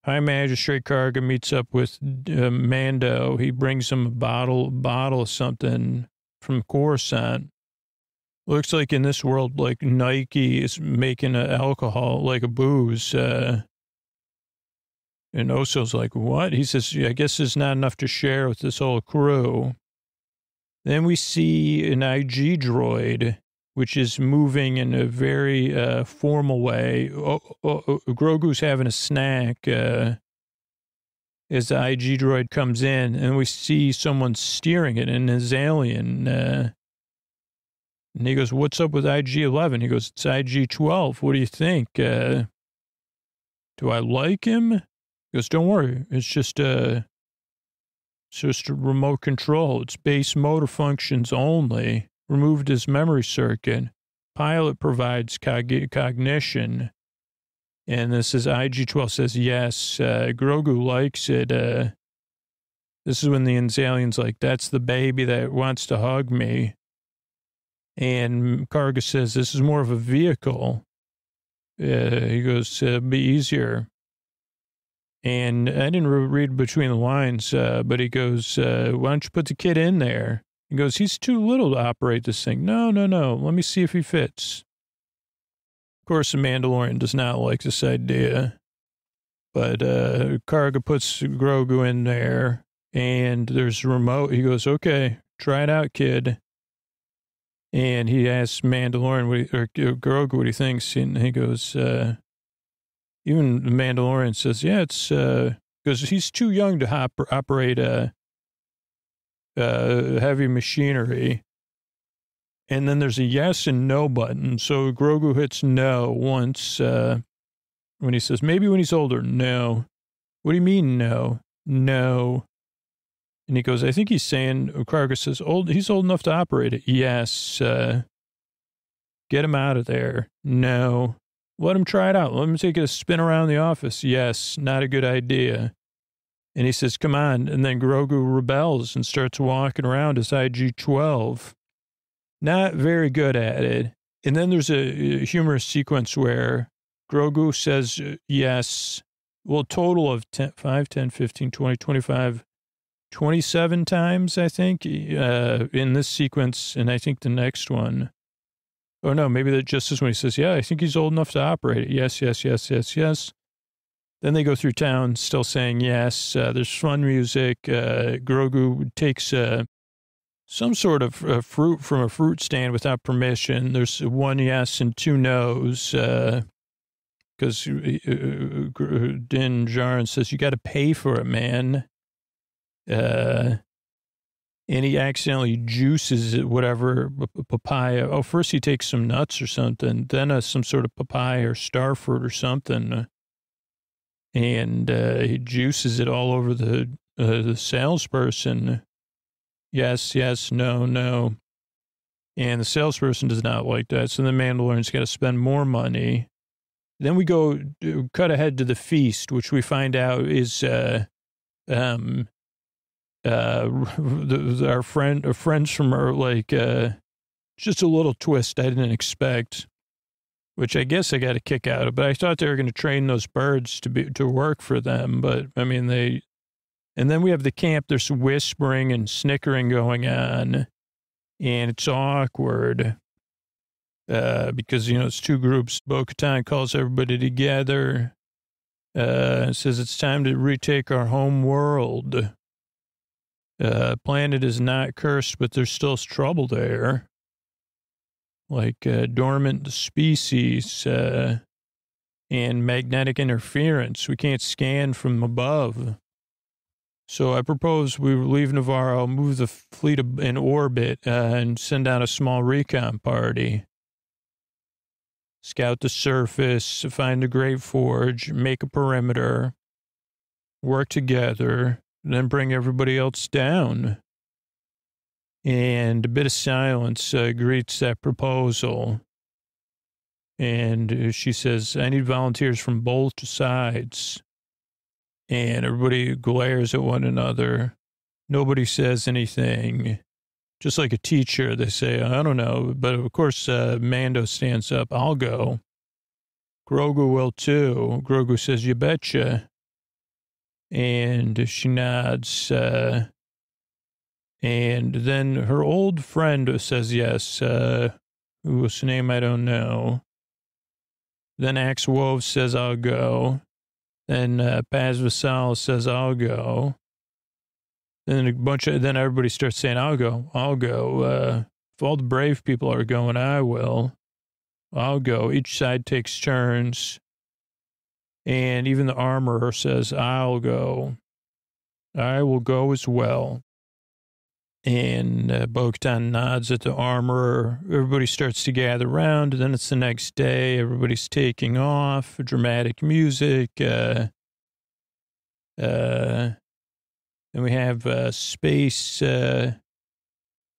High Magistrate Karga meets up with Mando. He brings him a bottle of something from Coruscant. Looks like in this world, like Nike is making alcohol, like a booze. And Oso's like, what? He says, I guess there's not enough to share with this whole crew. Then we see an IG droid, which is moving in a very formal way. Grogu's having a snack as the IG droid comes in, and we see someone steering it, and it's alien. And he goes, what's up with IG-11? He goes, it's IG-12. What do you think? Do I like him? He goes, don't worry. It's just a remote control. It's base motor functions only. Removed his memory circuit. Pilot provides cognition. And this is IG-12 says, yes, Grogu likes it. This is when the alien's like, that's the baby that wants to hug me. And Karga says, this is more of a vehicle. He goes, be easier. And I didn't read between the lines, but he goes, why don't you put the kid in there? He goes, he's too little to operate this thing. No. Let me see if he fits. Of course, the Mandalorian does not like this idea. But Karga puts Grogu in there, and there's a remote. He goes, okay, try it out, kid. And he asks Mandalorian, Grogu, what he thinks. And he goes, even the Mandalorian says, yeah, it's, because he's too young to operate heavy machinery. And then there's a yes and no button. So Grogu hits no once when he says, maybe when he's older. No. What do you mean no? No. And he goes, I think he's saying, Karga says, he's old enough to operate it. Yes. Get him out of there. No. Let him try it out. Let him take a spin around the office. Yes. Not a good idea. And he says, come on. And then Grogu rebels and starts walking around as IG-12. Not very good at it. And then there's a humorous sequence where Grogu says yes. Well, total of 5, 10, 15, 20, 25, 27 times, I think, in this sequence. And I think the next one. Oh, no, maybe that just is when he says, yeah, I think he's old enough to operate it. Yes. Then they go through town still saying yes. There's fun music. Grogu takes some sort of fruit from a fruit stand without permission. There's one yes and two no's because Din Djarin says, you got to pay for it, man. And he accidentally juices whatever papaya. Oh, first he takes some nuts or something, then some sort of papaya or starfruit or something. And he juices it all over the salesperson. Yes, no. And the salesperson does not like that. So the Mandalorian's got to spend more money. Then we cut ahead to the feast, which we find out is our friends from our, like, just a little twist I didn't expect, which I guess I got a kick out of. But I thought they were going to train those birds to work for them. But I mean, and then we have the camp. There's whispering and snickering going on, and it's awkward. Because, it's two groups. Bo-Katan calls everybody together, says it's time to retake our home world. Planet is not cursed, but there's still trouble there. Like, dormant species, and magnetic interference. We can't scan from above. So I propose we leave Navarro, move the fleet in orbit, and send out a small recon party. Scout the surface, find a great forge, make a perimeter, work together, then bring everybody else down. And a bit of silence greets that proposal. And she says, I need volunteers from both sides. And everybody glares at one another. Nobody says anything. Just like a teacher, they say, I don't know. But of course, Mando stands up. I'll go. Grogu will too. Grogu says, you betcha. And she nods. And then her old friend says yes. Whose name I don't know. Then Axe Wolf says, I'll go. Then Paz Vasal says, I'll go. Then then everybody starts saying, I'll go. If all the brave people are going, I will. I'll go. Each side takes turns. And even the armorer says, I'll go. I will go as well. And Bo-Katan nods at the armorer. Everybody starts to gather around. Then it's the next day. Everybody's taking off. Dramatic music. And we have space. So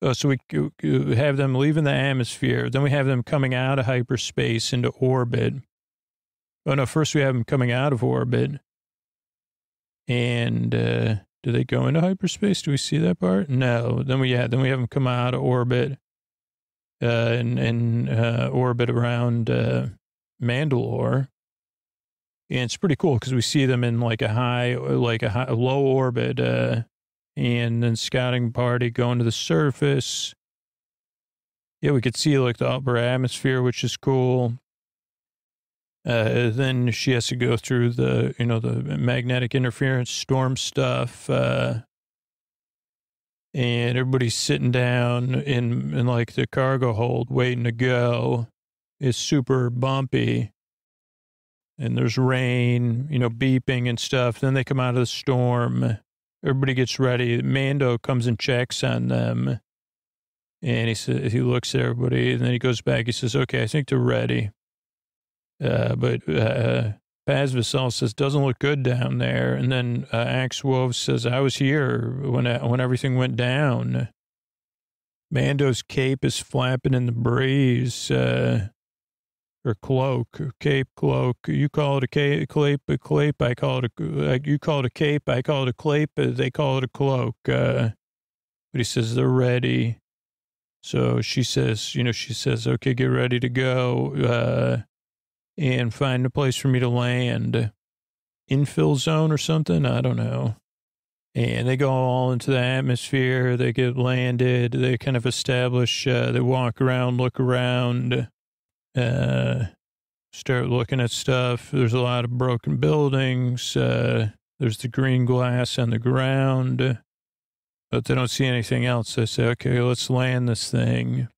we have them leaving the atmosphere. Then we have them coming out of hyperspace into orbit. Oh, no, first we have them coming out of orbit. And do they go into hyperspace? Do we see that part? No. Then we have them come out of orbit and orbit around Mandalore. And it's pretty cool because we see them in like a low orbit, and then scouting party going to the surface. Yeah, we could see like the upper atmosphere, which is cool. Then she has to go through the magnetic interference storm stuff. And everybody's sitting down in like the cargo hold waiting to go. It's super bumpy. And there's rain, beeping and stuff. Then they come out of the storm. Everybody gets ready. Mando comes and checks on them. And he looks at everybody, and then he goes back. He says, okay, I think they're ready. But Paz Vasal says, doesn't look good down there. And then Axe Wolf says, I was here when everything went down. Mando's cape is flapping in the breeze. Or cloak, or cape, cloak. You call it a cape, I call it you call it a cape, I call it a clape, they call it a cloak. But he says they're ready. So she says, okay, get ready to go, and find a place for me to land. Infill zone or something? I don't know. And they go all into the atmosphere. They get landed. They kind of establish, they walk around, look around. Start looking at stuff. There's a lot of broken buildings. There's the green glass on the ground, but they don't see anything else. They say, okay, let's land this thing.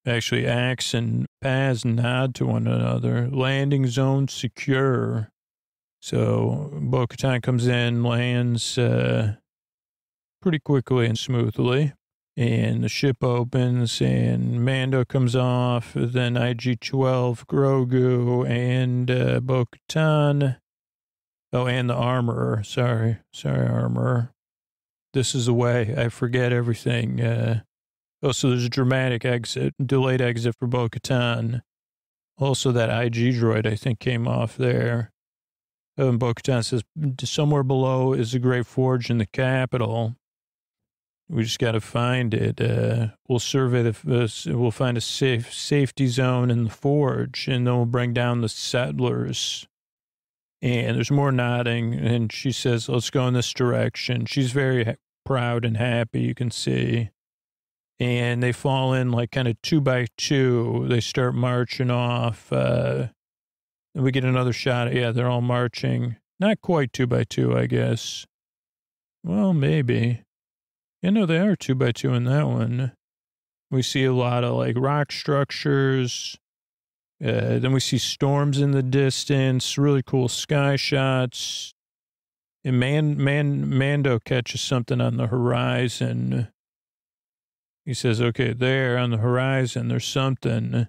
Actually, Axe and Paz nod to one another. Landing zone secure. So Bo-Katan comes in, lands pretty quickly and smoothly. And the ship opens, and Mando comes off, then IG-12, Grogu, and Bo-Katan. Oh, and the armorer. Sorry, armorer. This is the way. I forget everything. So there's a dramatic exit, delayed exit for Bo-Katan. Also, that IG droid, I think, came off there. And Bo-Katan says, somewhere below is the Great Forge in the capital. We just got to find it. We'll survey we'll find a safety zone in the forge, and then we'll bring down the settlers. And there's more nodding, and she says, let's go in this direction. She's very proud and happy, you can see. And they fall in like kind of 2 by 2. They start marching off. And we get another shot. Yeah, they're all marching. Not quite 2 by 2, I guess. Well, maybe. Yeah, no, they are 2 by 2 in that one. We see a lot of like rock structures. Then we see storms in the distance, really cool sky shots. And Mando catches something on the horizon. He says, okay, there on the horizon, there's something.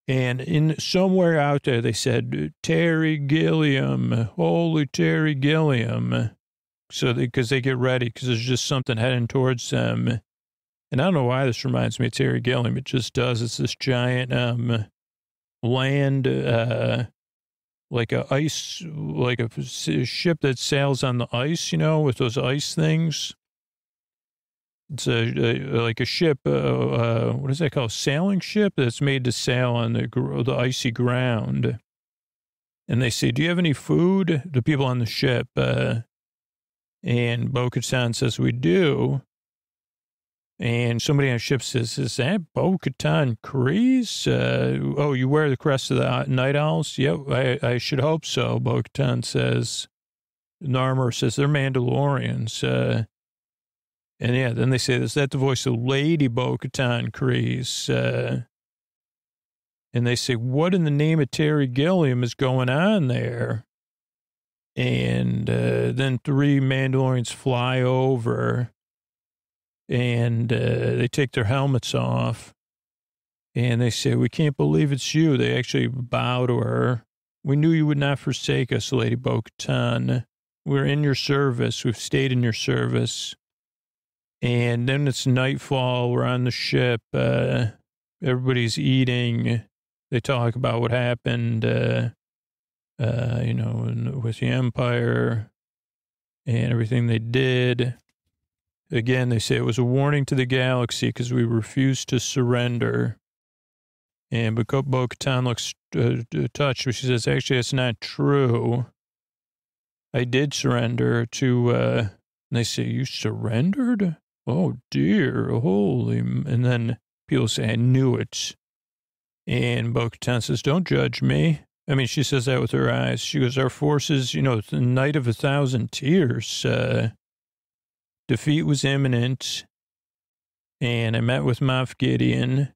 And in somewhere out there, they said, Terry Gilliam, holy Terry Gilliam. So because they get ready, because there's just something heading towards them. And I don't know why this reminds me of Terry Gilliam. It just does. It's this giant land, like a ship that sails on the ice, with those ice things. It's like a ship, what is that called? Sailing ship that's made to sail on the icy ground. And they say, do you have any food? The people on the ship, and Bo-Katan says, we do. And somebody on the ship says, is that Bo-Katan Kryze? Oh, you wear the crest of the Night Owls? Yep, I should hope so, Bo-Katan says. Narmer says, they're Mandalorians. And yeah, then they say, is that the voice of Lady Bo-Katan Kryze? And they say, what in the name of Terry Gilliam is going on there? And then 3 Mandalorians fly over, and they take their helmets off, and they say, we can't believe it's you. They actually bow to her. We knew you would not forsake us, Lady Bo-Katan. We're in your service. We've stayed in your service. And then it's nightfall. We're on the ship. Everybody's eating. They talk about what happened, with the Empire and everything they did. Again, they say it was a warning to the galaxy because we refused to surrender. And Bo-Katan looks touched, but she says, actually, that's not true. I did surrender to, and they say, you surrendered? Oh, dear, holy. And then people say, I knew it. And Bo-Katan says, don't judge me. I mean, she says that with her eyes. She goes, our forces, the night of 1,000 tears, defeat was imminent. And I met with Moff Gideon,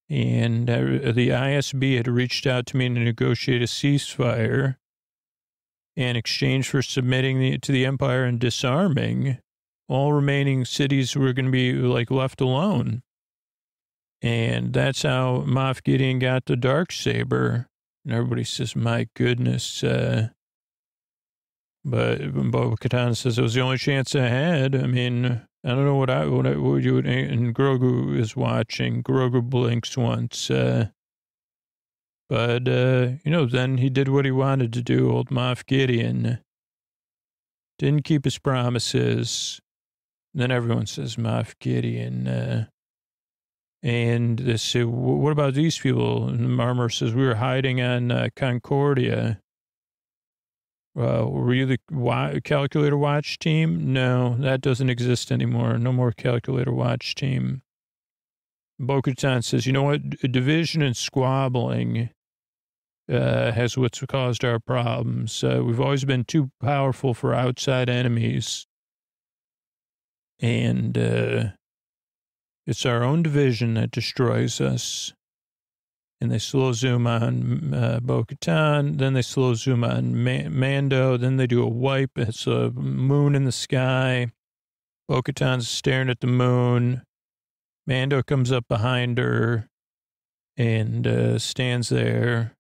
and the ISB had reached out to me to negotiate a ceasefire in exchange for submitting to the Empire and disarming. All remaining cities were going to be left alone. And that's how Moff Gideon got the Darksaber. And everybody says, my goodness. But Bo-Katan says it was the only chance I had. I mean, I don't know what you would, and Grogu is watching. Grogu blinks once. But then he did what he wanted to do, old Moff Gideon. Didn't keep his promises. Then everyone says, Moff Gideon. And they say, what about these people? And Marmor says, we were hiding on Concordia. Were you the calculator watch team? No, that doesn't exist anymore. No more calculator watch team. Bo-Katan says, you know what? Division and squabbling has what's caused our problems. We've always been too powerful for outside enemies. And it's our own division that destroys us. And they slow zoom on Bo-Katan. Then they slow zoom on Mando. Then they do a wipe. It's a moon in the sky. Bo-Katan's staring at the moon. Mando comes up behind her and stands there.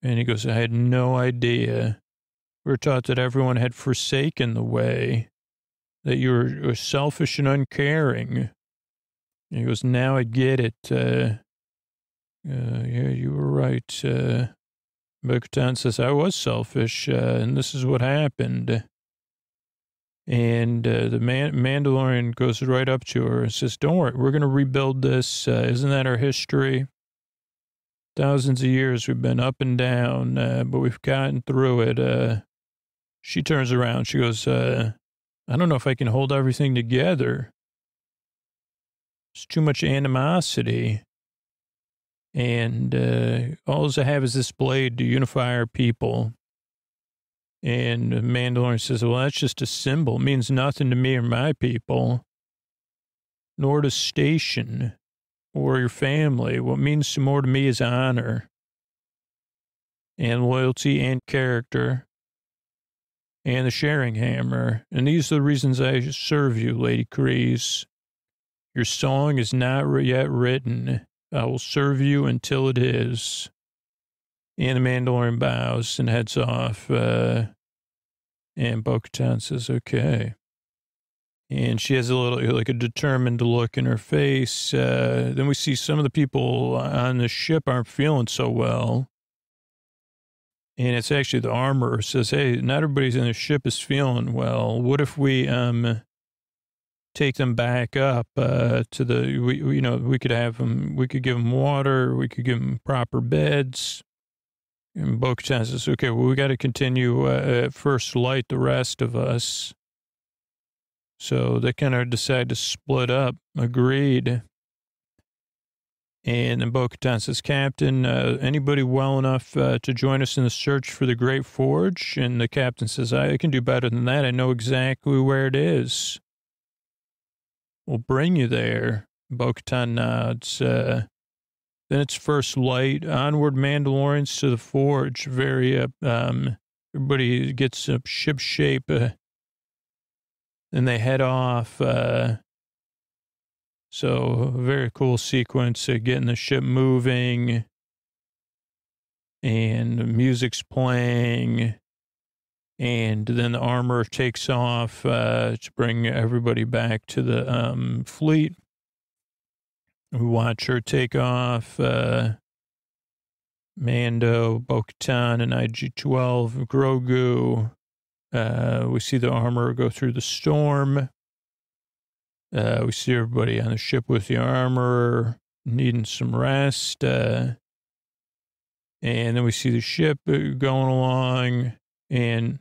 And he goes, I had no idea. We were taught that everyone had forsaken the way, that you were selfish and uncaring. And he goes, now I get it. Yeah, you were right. Bo-Katan says, I was selfish, and this is what happened. And the Mandalorian goes right up to her and says, don't worry, we're going to rebuild this. Isn't that our history? Thousands of years we've been up and down, but we've gotten through it. She turns around. She goes, I don't know if I can hold everything together. There's too much animosity. And all I have is this blade to unify our people. And the Mandalorian says, well, that's just a symbol. It means nothing to me or my people, nor to station or your family. What means more to me is honor and loyalty and character and the sharing hammer. And these are the reasons I serve you, Lady Kreese. Your song is not yet written. I will serve you until it is. And the Mandalorian bows and heads off. And Bo-Katan says, okay. And she has a little, like a determined look in her face. Then we see some of the people on the ship aren't feeling so well. And it's actually the armorer says, hey, not everybody's in the ship is feeling well. What if we take them back up to the, we could have them, we could give them water, we could give them proper beds. And Bo-Katan says, okay, well, we got to continue at first light, the rest of us. So they kind of decide to split up, agreed. And then Bo-Katan says, Captain, anybody well enough to join us in the search for the Great Forge? And the captain says, I can do better than that. I know exactly where it is. We'll bring you there. Bo-Katan nods. Then it's first light. Onward, Mandalorians to the Forge. Very, everybody gets up ship shape. Then they head off. So a very cool sequence, getting the ship moving. And the music's playing. And then the armor takes off to bring everybody back to the fleet. We watch her take off. Mando, Bo-Katan, and IG-12, Grogu. We see the armor go through the storm. We see everybody on the ship with the armor needing some rest. And then we see the ship going along, and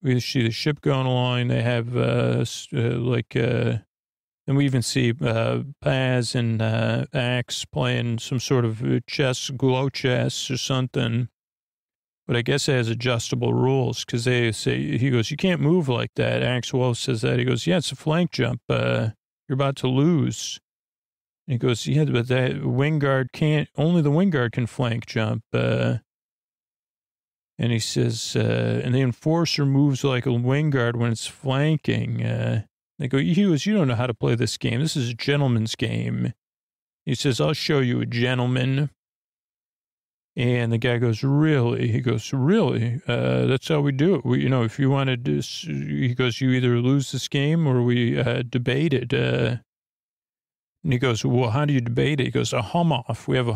we see the ship going along. They have and we even see Paz and Axe playing some sort of chess, glow chess or something. But I guess it has adjustable rules because they say, he goes, you can't move like that. Axe Wolf says that. He goes, yeah, it's a flank jump. You're about to lose. And he goes, yeah, but that Wingard can't, only the Wingard can flank jump. And he says, and the Enforcer moves like a Wingard when it's flanking. They go, Hughes, you don't know how to play this game. This is a gentleman's game. He says, I'll show you a gentleman. And the guy goes, really? He goes, really? That's how we do it. If you want to do, he goes, you either lose this game or we debate it. And he goes, well, how do you debate it? He goes, a hum off. We have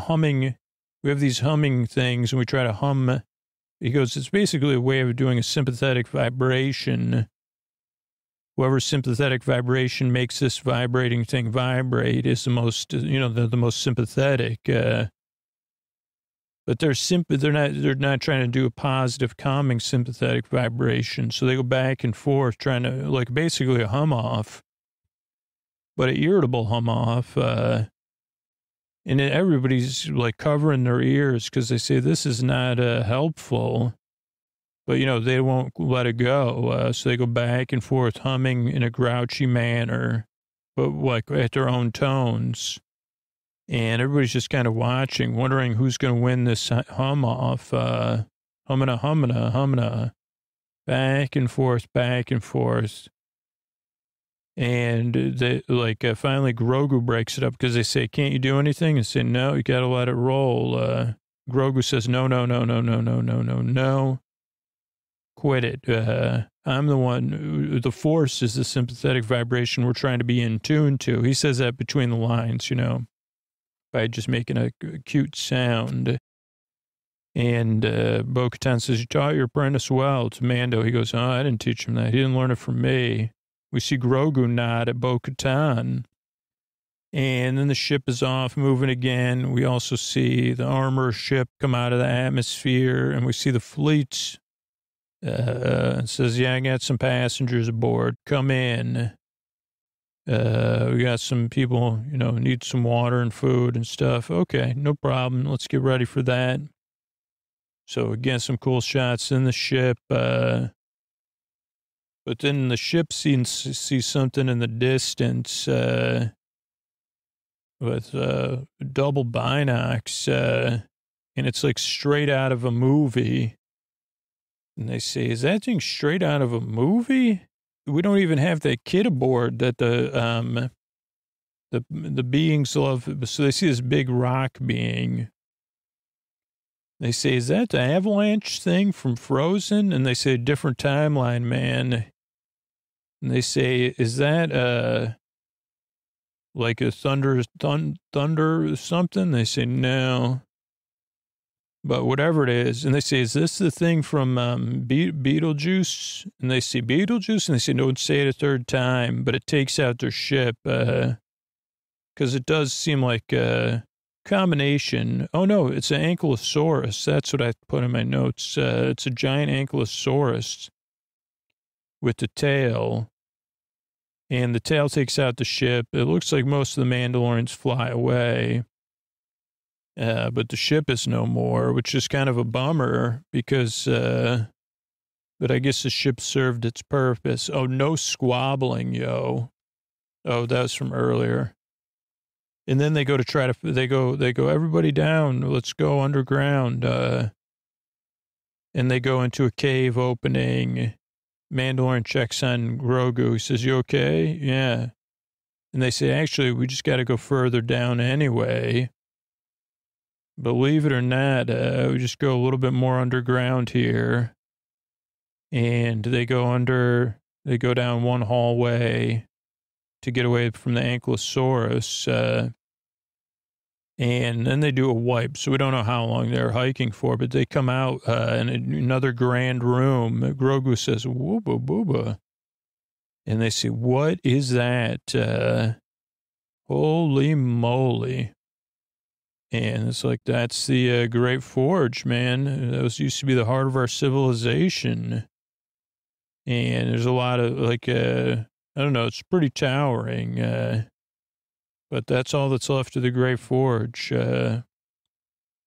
these humming things and we try to hum. He goes, it's basically a way of doing a sympathetic vibration. Whoever sympathetic vibration makes this vibrating thing vibrate is the most, the most sympathetic. But they're not trying to do a positive, calming, sympathetic vibration. So they go back and forth trying to, basically a hum off, but an irritable hum off. And then everybody's, covering their ears because they say this is not helpful. But, they won't let it go. So they go back and forth humming in a grouchy manner, but, at their own tones. And everybody's just kind of watching, wondering who's going to win this hum off. Hummina, back and forth, back and forth. And they, finally Grogu breaks it up because they say, can't you do anything? And say, no, you got to let it roll. Grogu says, no. Quit it. I'm the one, the force is the sympathetic vibration we're trying to be in tune to. He says that between the lines, by just making a cute sound. And Bo-Katan says, you taught your apprentice well to Mando. He goes, I didn't teach him that. He didn't learn it from me. We see Grogu nod at Bo-Katan. And then the ship is off, moving again. We also see the armor ship come out of the atmosphere, and we see the fleet. It says, I got some passengers aboard. Come in. We got some people, need some water and food and stuff. Okay, no problem. Let's get ready for that. So again, some cool shots in the ship. But then the ship sees something in the distance with double binocs, and it's like straight out of a movie. And they say, is that thing straight out of a movie? We don't even have that kid aboard that the beings love. So they see this big rock being. They say, is that the avalanche thing from Frozen? And they say, different timeline, man. And they say, is that like a thunder or something? They say, no. But whatever it is. And they say, is this the thing from Beetlejuice? And they say, Beetlejuice? And they say, don't say it a third time. But it takes out their ship. Because it does seem like a combination. Oh, no, it's an ankylosaurus. That's what I put in my notes. It's a giant ankylosaurus with the tail. And the tail takes out the ship. It looks like most of the Mandalorians fly away. But the ship is no more, which is kind of a bummer because, but I guess the ship served its purpose. Oh, no squabbling, yo. Oh, that was from earlier. And then they go to they go, everybody down. Let's go underground. And they go into a cave opening. Mandalorian checks on Grogu. He says, you okay? Yeah. And they say, actually, we just got to go further down anyway. Believe it or not, we just go a little bit more underground here. And they go down one hallway to get away from the ankylosaurus. And then they do a wipe. So we don't know how long they're hiking for, but they come out in another grand room. Grogu says, wooba booba. And they say, what is that? Holy moly. And it's like, that's the Great Forge, man. Those used to be the heart of our civilization. And there's a lot of, like, I don't know, it's pretty towering. But that's all that's left of the Great Forge.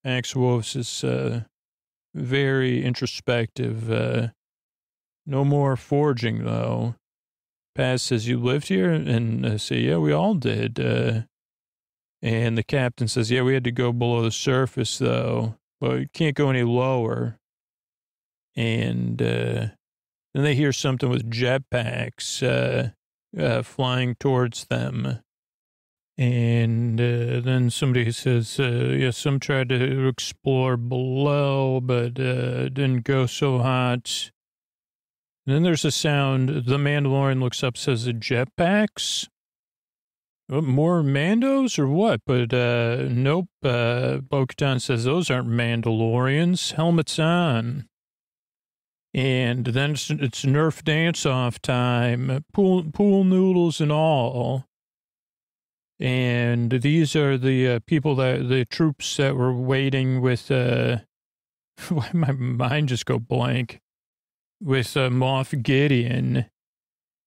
Max Wolf's is very introspective. No more forging, though. Paz says, you lived here? And I say, yeah, we all did. And the captain says, yeah, we had to go below the surface, though. But you can't go any lower. And then they hear something with jetpacks flying towards them. And then somebody says, yeah, some tried to explore below, but didn't go so hot. And then there's a sound. The Mandalorian looks up, says, the jetpacks? More Mandos or what? But nope. Bo-Katan says those aren't Mandalorians. Helmets on. And then it's Nerf dance-off time. Pool noodles and all. And these are the the troops that were waiting with, why my mind just go blank, with Moff Gideon.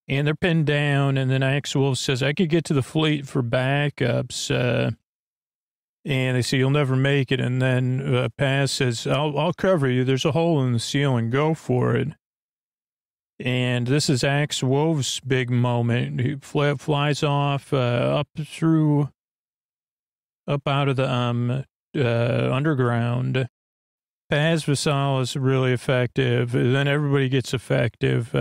And they're pinned down, and then Wolf says, I could get to the fleet for backups. And they say, you'll never make it. And then Paz says, I'll cover you. There's a hole in the ceiling. Go for it. And this is Wolf's big moment. He flies off up out of the underground. Paz Vasal is really effective. Then everybody gets effective.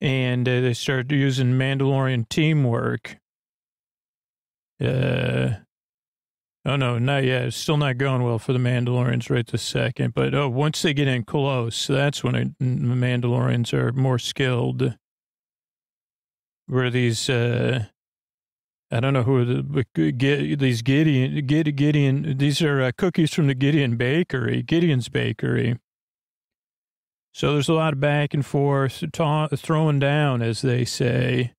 And they start using Mandalorian teamwork. Oh, no, not yet. It's still not going well for the Mandalorians right this second. But, once they get in close, that's when the Mandalorians are more skilled. Where these I don't know who these Gideon. These are cookies from the Gideon's Bakery. So there's a lot of back and forth, throwing down, as they say.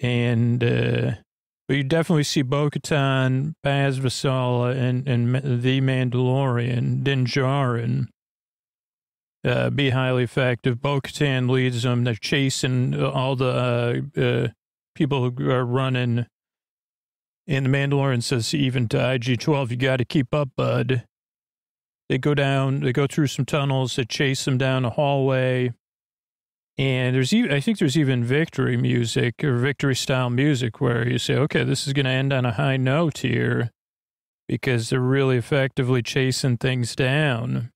And, but you definitely see Bo-Katan, Paz Vizsla, and the Mandalorian, Din Djarin, be highly effective. Bo-Katan leads them. They're chasing all the people who are running. And the Mandalorian says, even to IG-12, you got to keep up, bud. They go through some tunnels that chase them down a hallway. And I think there's even victory music or victory style music where you say, okay, this is going to end on a high note here because they're really effectively chasing things down.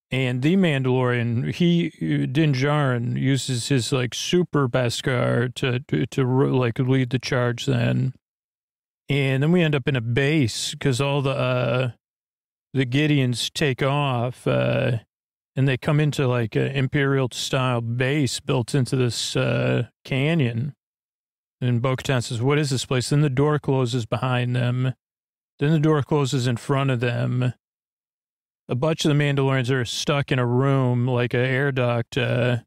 And the Mandalorian, Din Djarin uses his like super Beskar to like lead the charge then. And then we end up in a base because all the Gideons take off, and they come into like an Imperial-style base built into this canyon. And Bo-Katan says, what is this place? Then the door closes behind them. Then the door closes in front of them. A bunch of the Mandalorians are stuck in a room, like an air duct, and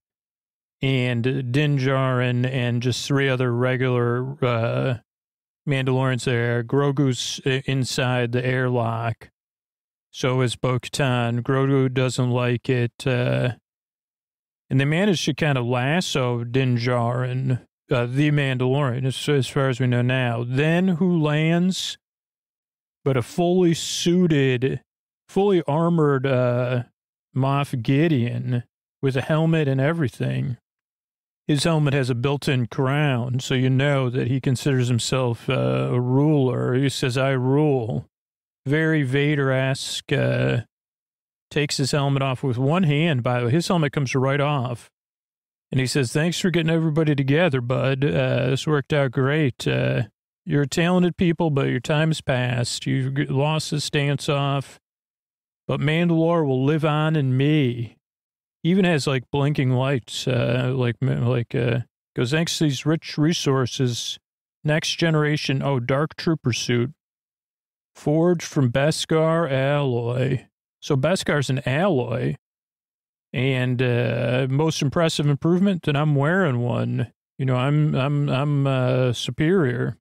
Din Djarin and just 3 other regular Mandalorians there. Grogu's inside the airlock. So is Bo-Katan. Grogu doesn't like it. And they managed to kind of lasso Din Djarin, the Mandalorian, as far as we know now. Then who lands? But a fully suited, fully armored Moff Gideon with a helmet and everything. His helmet has a built-in crown, so you know that he considers himself a ruler. He says, I rule. Very Vader-esque, takes his helmet off with one hand, by the way. His helmet comes right off. And he says, thanks for getting everybody together, bud. This worked out great. You're talented people, but your time's passed. You've lost the stance off. But Mandalore will live on in me. Even has, like, blinking lights, goes, thanks to these rich resources, next generation, Dark Trooper suit. Forged from Beskar alloy. So Beskar's an alloy. And most impressive improvement, that I'm wearing one. You know, I'm superior.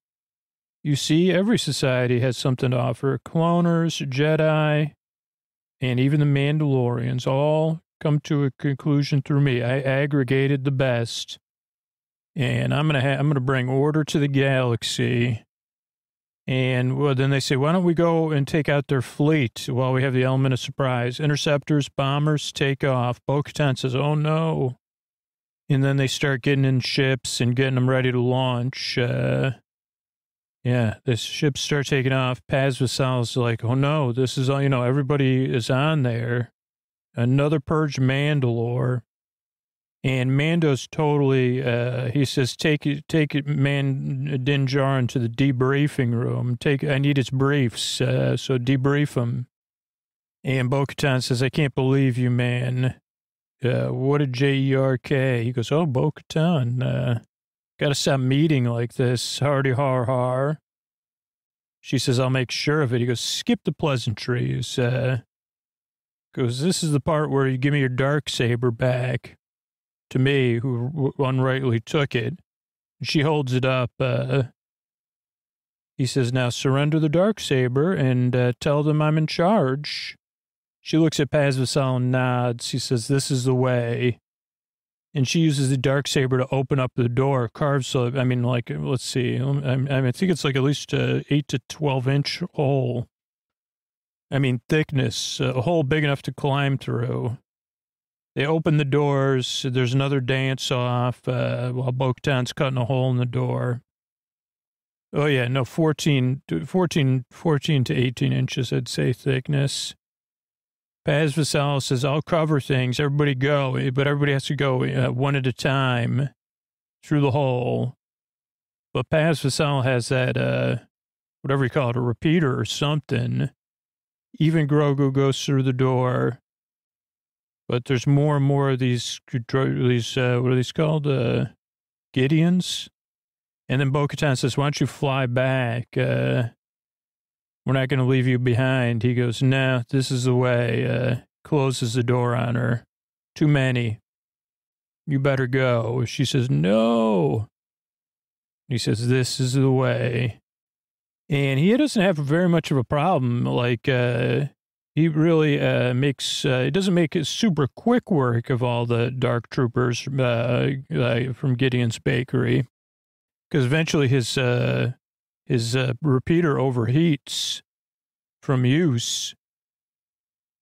You see, every society has something to offer. Cloners, Jedi, and even the Mandalorians all come to a conclusion through me. I aggregated the best. And I'm gonna bring order to the galaxy. And well, then they say, why don't we go and take out their fleet while we have the element of surprise? Interceptors, bombers, take off. Bo-Katan says, oh, no. And then they start getting in ships and getting them ready to launch. The ships start taking off. Paz Vizsla's like, oh, no, this is all, everybody is on there. Another purge Mandalore. And Mando's totally, he says, take it, Din Djarin to the debriefing room. I need his briefs, so debrief him. And Bo-Katan says, I can't believe you, man. What a Jerk. He goes, oh, Bo-Katan, got to stop meeting like this. Hardy har har. She says, I'll make sure of it. He goes, skip the pleasantries. Goes, this is the part where you give me your Darksaber back. To me, who unrightly took it. She holds it up. He says, now surrender the Darksaber and tell them I'm in charge. She looks at Paz Vizsla and nods. She says, this is the way. And she uses the Darksaber to open up the door. Carves, let's see. I think it's like at least 8 to 12 inch hole. Thickness, a hole big enough to climb through. They open the doors. There's another dance off while Bo-Katan's cutting a hole in the door. Oh, yeah, no, 14 to 18 inches, I'd say, thickness. Paz Vizsla says, I'll cover things. Everybody go, but everybody has to go one at a time through the hole. But Paz Vizsla has that, whatever you call it, a repeater or something. Even Grogu goes through the door. But there's more and more of these what are these called? Gideons. And then Bo-Katan says, why don't you fly back? We're not going to leave you behind. He goes, no, this is the way. Closes the door on her. Too many. You better go. She says, no. He says, this is the way. And he doesn't have very much of a problem. Like, he really it doesn't make it super quick work of all the dark troopers from Gideon's Bakery. Because eventually his repeater overheats from use.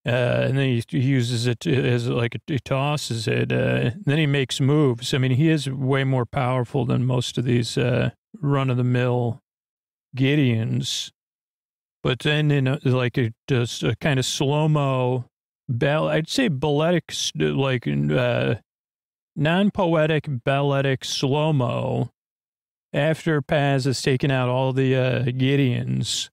And then he uses it as he tosses it. Then he makes moves. I mean, he is way more powerful than most of these run-of-the-mill Gideons. But then in a kind of slow-mo, I'd say balletic, non-poetic, balletic slow-mo, after Paz has taken out all the Gideons,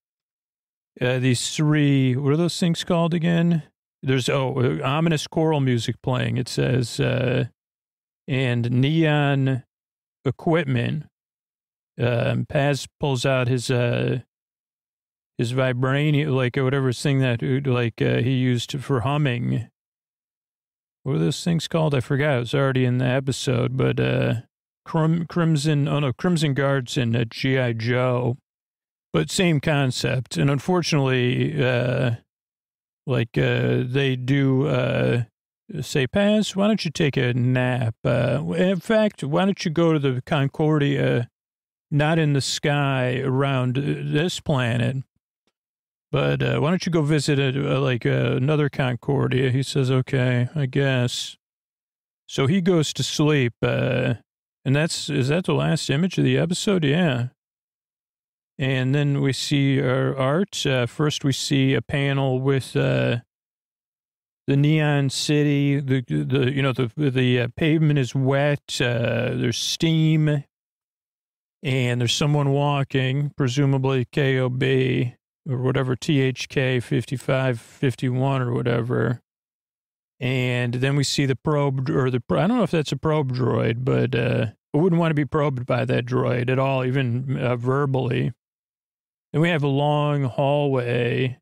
these three, what are those things called again? There's, ominous choral music playing, it says, and neon equipment. Paz pulls out his vibranium, whatever thing that, he used for humming. What are those things called? I forgot. It was already in the episode, but, Crimson Guards in G.I. Joe, but same concept. And unfortunately, they do say, Paz, why don't you take a nap? In fact, why don't you go to the Concordia, not in the sky around this planet, but why don't you go visit another Concordia? He says, okay, I guess. So he goes to sleep, and is that the last image of the episode? Yeah. And then we see our art. First, we see a panel with the neon city. The pavement is wet. There's steam, and there's someone walking, presumably KOB or whatever, THK 5551 or whatever. And then we see the probe, I don't know if that's a probe droid, but I wouldn't want to be probed by that droid at all, even verbally. Then we have a long hallway. I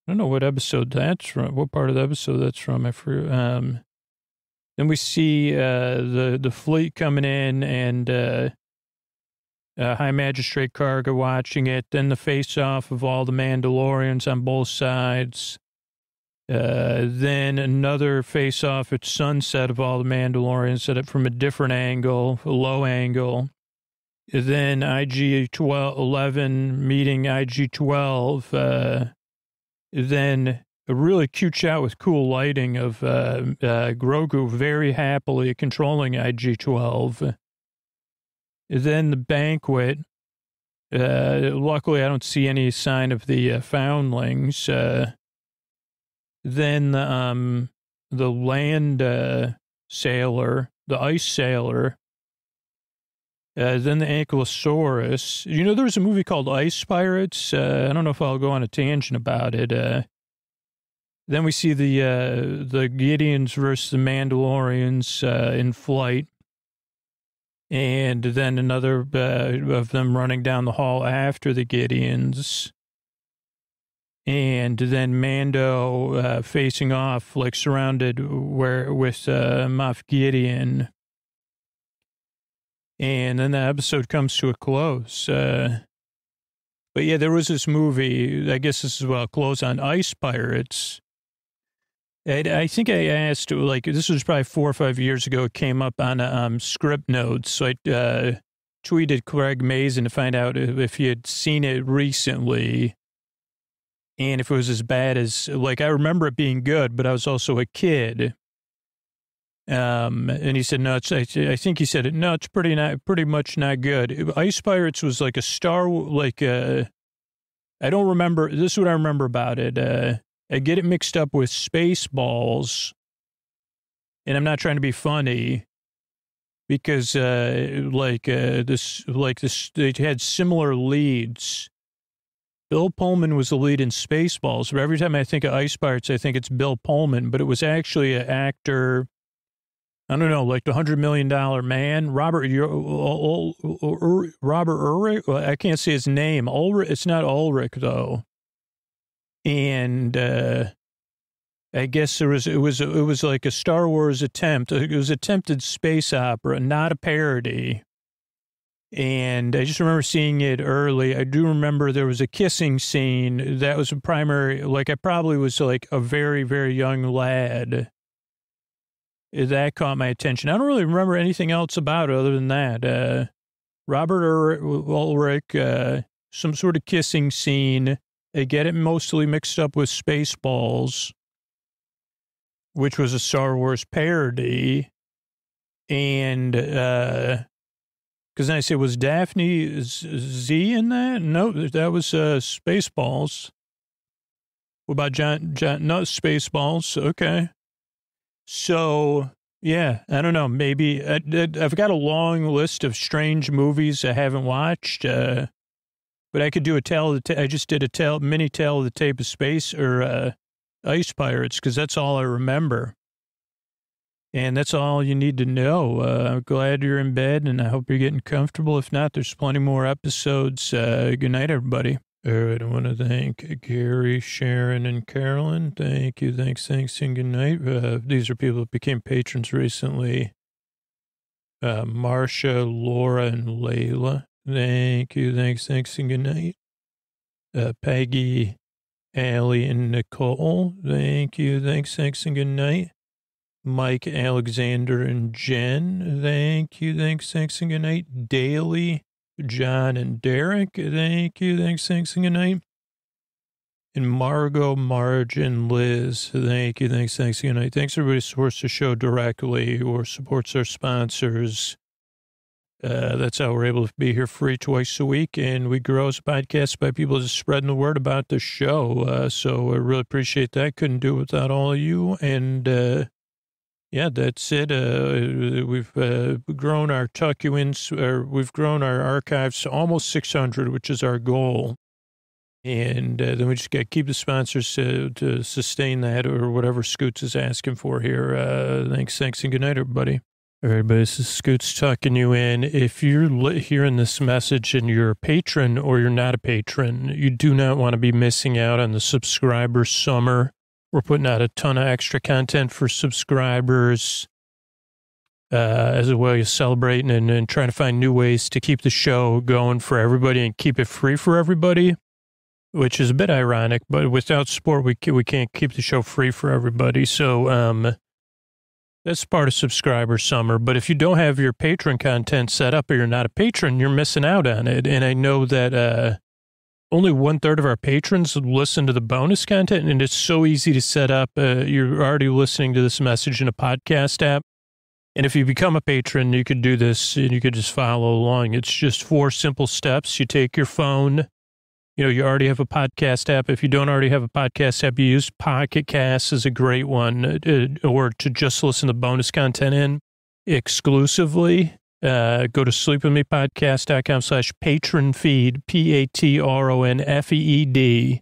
don't know what episode that's from, what part of the episode that's from. I forget. Then we see the fleet coming in and High Magistrate Karga watching it. Then the face-off of all the Mandalorians on both sides. Then another face-off at sunset of all the Mandalorians, set up from a different angle, a low angle. Then IG-11 meeting IG-12. Then a really cute shot with cool lighting of Grogu very happily controlling IG-12. Then the banquet. Luckily, I don't see any sign of the foundlings. Then the land sailor, the ice sailor, then the Ankylosaurus. There was a movie called Ice Pirates. I don't know if I'll go on a tangent about it. Then we see the Gideons versus the Mandalorians in flight. And then another of them running down the hall after the Gideons. And then Mando facing off, surrounded with Moff Gideon. And then the episode comes to a close. But yeah, there was this movie, I guess this is what I'll close on, Ice Pirates. I think I asked, this was probably 4 or 5 years ago, it came up on script notes. So I tweeted Craig Mazin to find out if he had seen it recently. And if it was as bad as, I remember it being good, but I was also a kid. And he said, no, I think he said, no, it's pretty much not good. Ice Pirates was like a I don't remember, this is what I remember about it. I get it mixed up with Spaceballs, and I'm not trying to be funny, because, they had similar leads. Bill Pullman was the lead in Spaceballs, but every time I think of Ice Pirates, I think it's Bill Pullman, but it was actually an actor I don't know, like the $100 million man, Robert Ulrich. Well, I can't say his name. Ulrich. It's not Ulrich though. And I guess it was like a Star Wars attempt. It was attempted space opera, not a parody. And I just remember seeing it early. I do remember there was a kissing scene that was a primary. Like I probably was like a very, very young lad. That caught my attention. I don't really remember anything else about it other than that. Robert Ulrich, some sort of kissing scene. They get it mostly mixed up with Spaceballs, which was a Star Wars parody. And, because then I said, was Daphne Z in that? No, that was Spaceballs. What about John? No, Spaceballs. Okay. So, yeah, I don't know. Maybe I've got a long list of strange movies I haven't watched, but I could do I just did a mini tale of the tape of space or Ice Pirates because that's all I remember. And that's all you need to know. I'm glad you're in bed, and I hope you're getting comfortable. If not, there's plenty more episodes. Good night, everybody. All right, I want to thank Gary, Sharon, and Carolyn. Thank you. Thanks, and good night. These are people that became patrons recently. Marcia, Laura, and Layla. Thank you. Thanks, and good night. Peggy, Allie, and Nicole. Thank you. Thanks, and good night. Mike, Alexander, and Jen. Thank you. Thanks, and good night. Daly, John, and Derek. Thank you. Thanks, and good night. And Margot, Marge, and Liz. Thank you. Thanks, and good night. Thanks, everybody who supports the show directly or supports our sponsors. That's how we're able to be here free twice a week. And we grow as a podcast by people just spreading the word about the show. So I really appreciate that. Couldn't do it without all of you. And, yeah, that's it. We've grown our we've grown our archives to almost 600, which is our goal. And then we just got to keep the sponsors to sustain that or whatever Scoots is asking for here. Thanks, and good night, everybody. All right, everybody, this is Scoots talking you in. If you're hearing this message and you're a patron or you're not a patron, you do not want to be missing out on the subscriber summer. We're putting out a ton of extra content for subscribers as a way of celebrating and trying to find new ways to keep the show going for everybody and keep it free for everybody, which is a bit ironic, but without support, we can't keep the show free for everybody. So that's part of subscriber summer. But if you don't have your patron content set up or you're not a patron, you're missing out on it. And I know that only 1/3 of our patrons listen to the bonus content, and it's so easy to set up. You're already listening to this message in a podcast app. And if you become a patron, you could do this and you could just follow along. It's just 4 simple steps. You take your phone. You already have a podcast app. If you don't already have a podcast app, you use Pocket Cast is a great one, or to just listen to bonus content in exclusively. Go to sleepwithmepodcast.com/patron feed, PATRONFEED,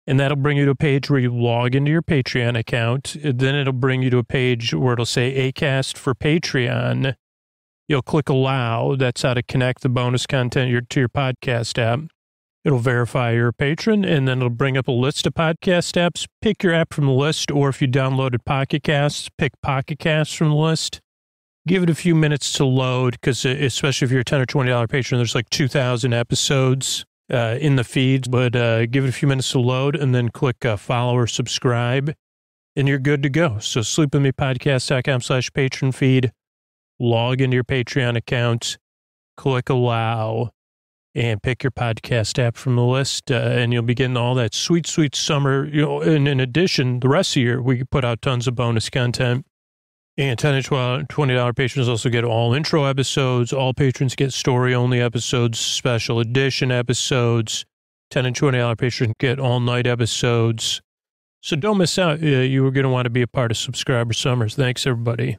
and that'll bring you to a page where you log into your Patreon account. Then it'll bring you to a page where it'll say Acast for Patreon. You'll click allow. That's how to connect the bonus content to your podcast app. It'll verify you're a patron, and then it'll bring up a list of podcast apps. Pick your app from the list, or if you downloaded Pocket Casts, pick Pocket Casts from the list. Give it a few minutes to load, because especially if you're a $10 or $20 patron, there's like 2,000 episodes in the feeds, but give it a few minutes to load, and then click follow or subscribe, and you're good to go. So sleepwithmepodcast.com/patron feed, log into your Patreon account, click allow, and pick your podcast app from the list, and you'll be getting all that sweet, sweet summer. And in addition, the rest of the year, we put out tons of bonus content. And $10 and $20 patrons also get all intro episodes. All patrons get story-only episodes, special edition episodes. $10 and $20 patrons get all-night episodes. So don't miss out. You were going to want to be a part of Subscriber Summers. Thanks, everybody.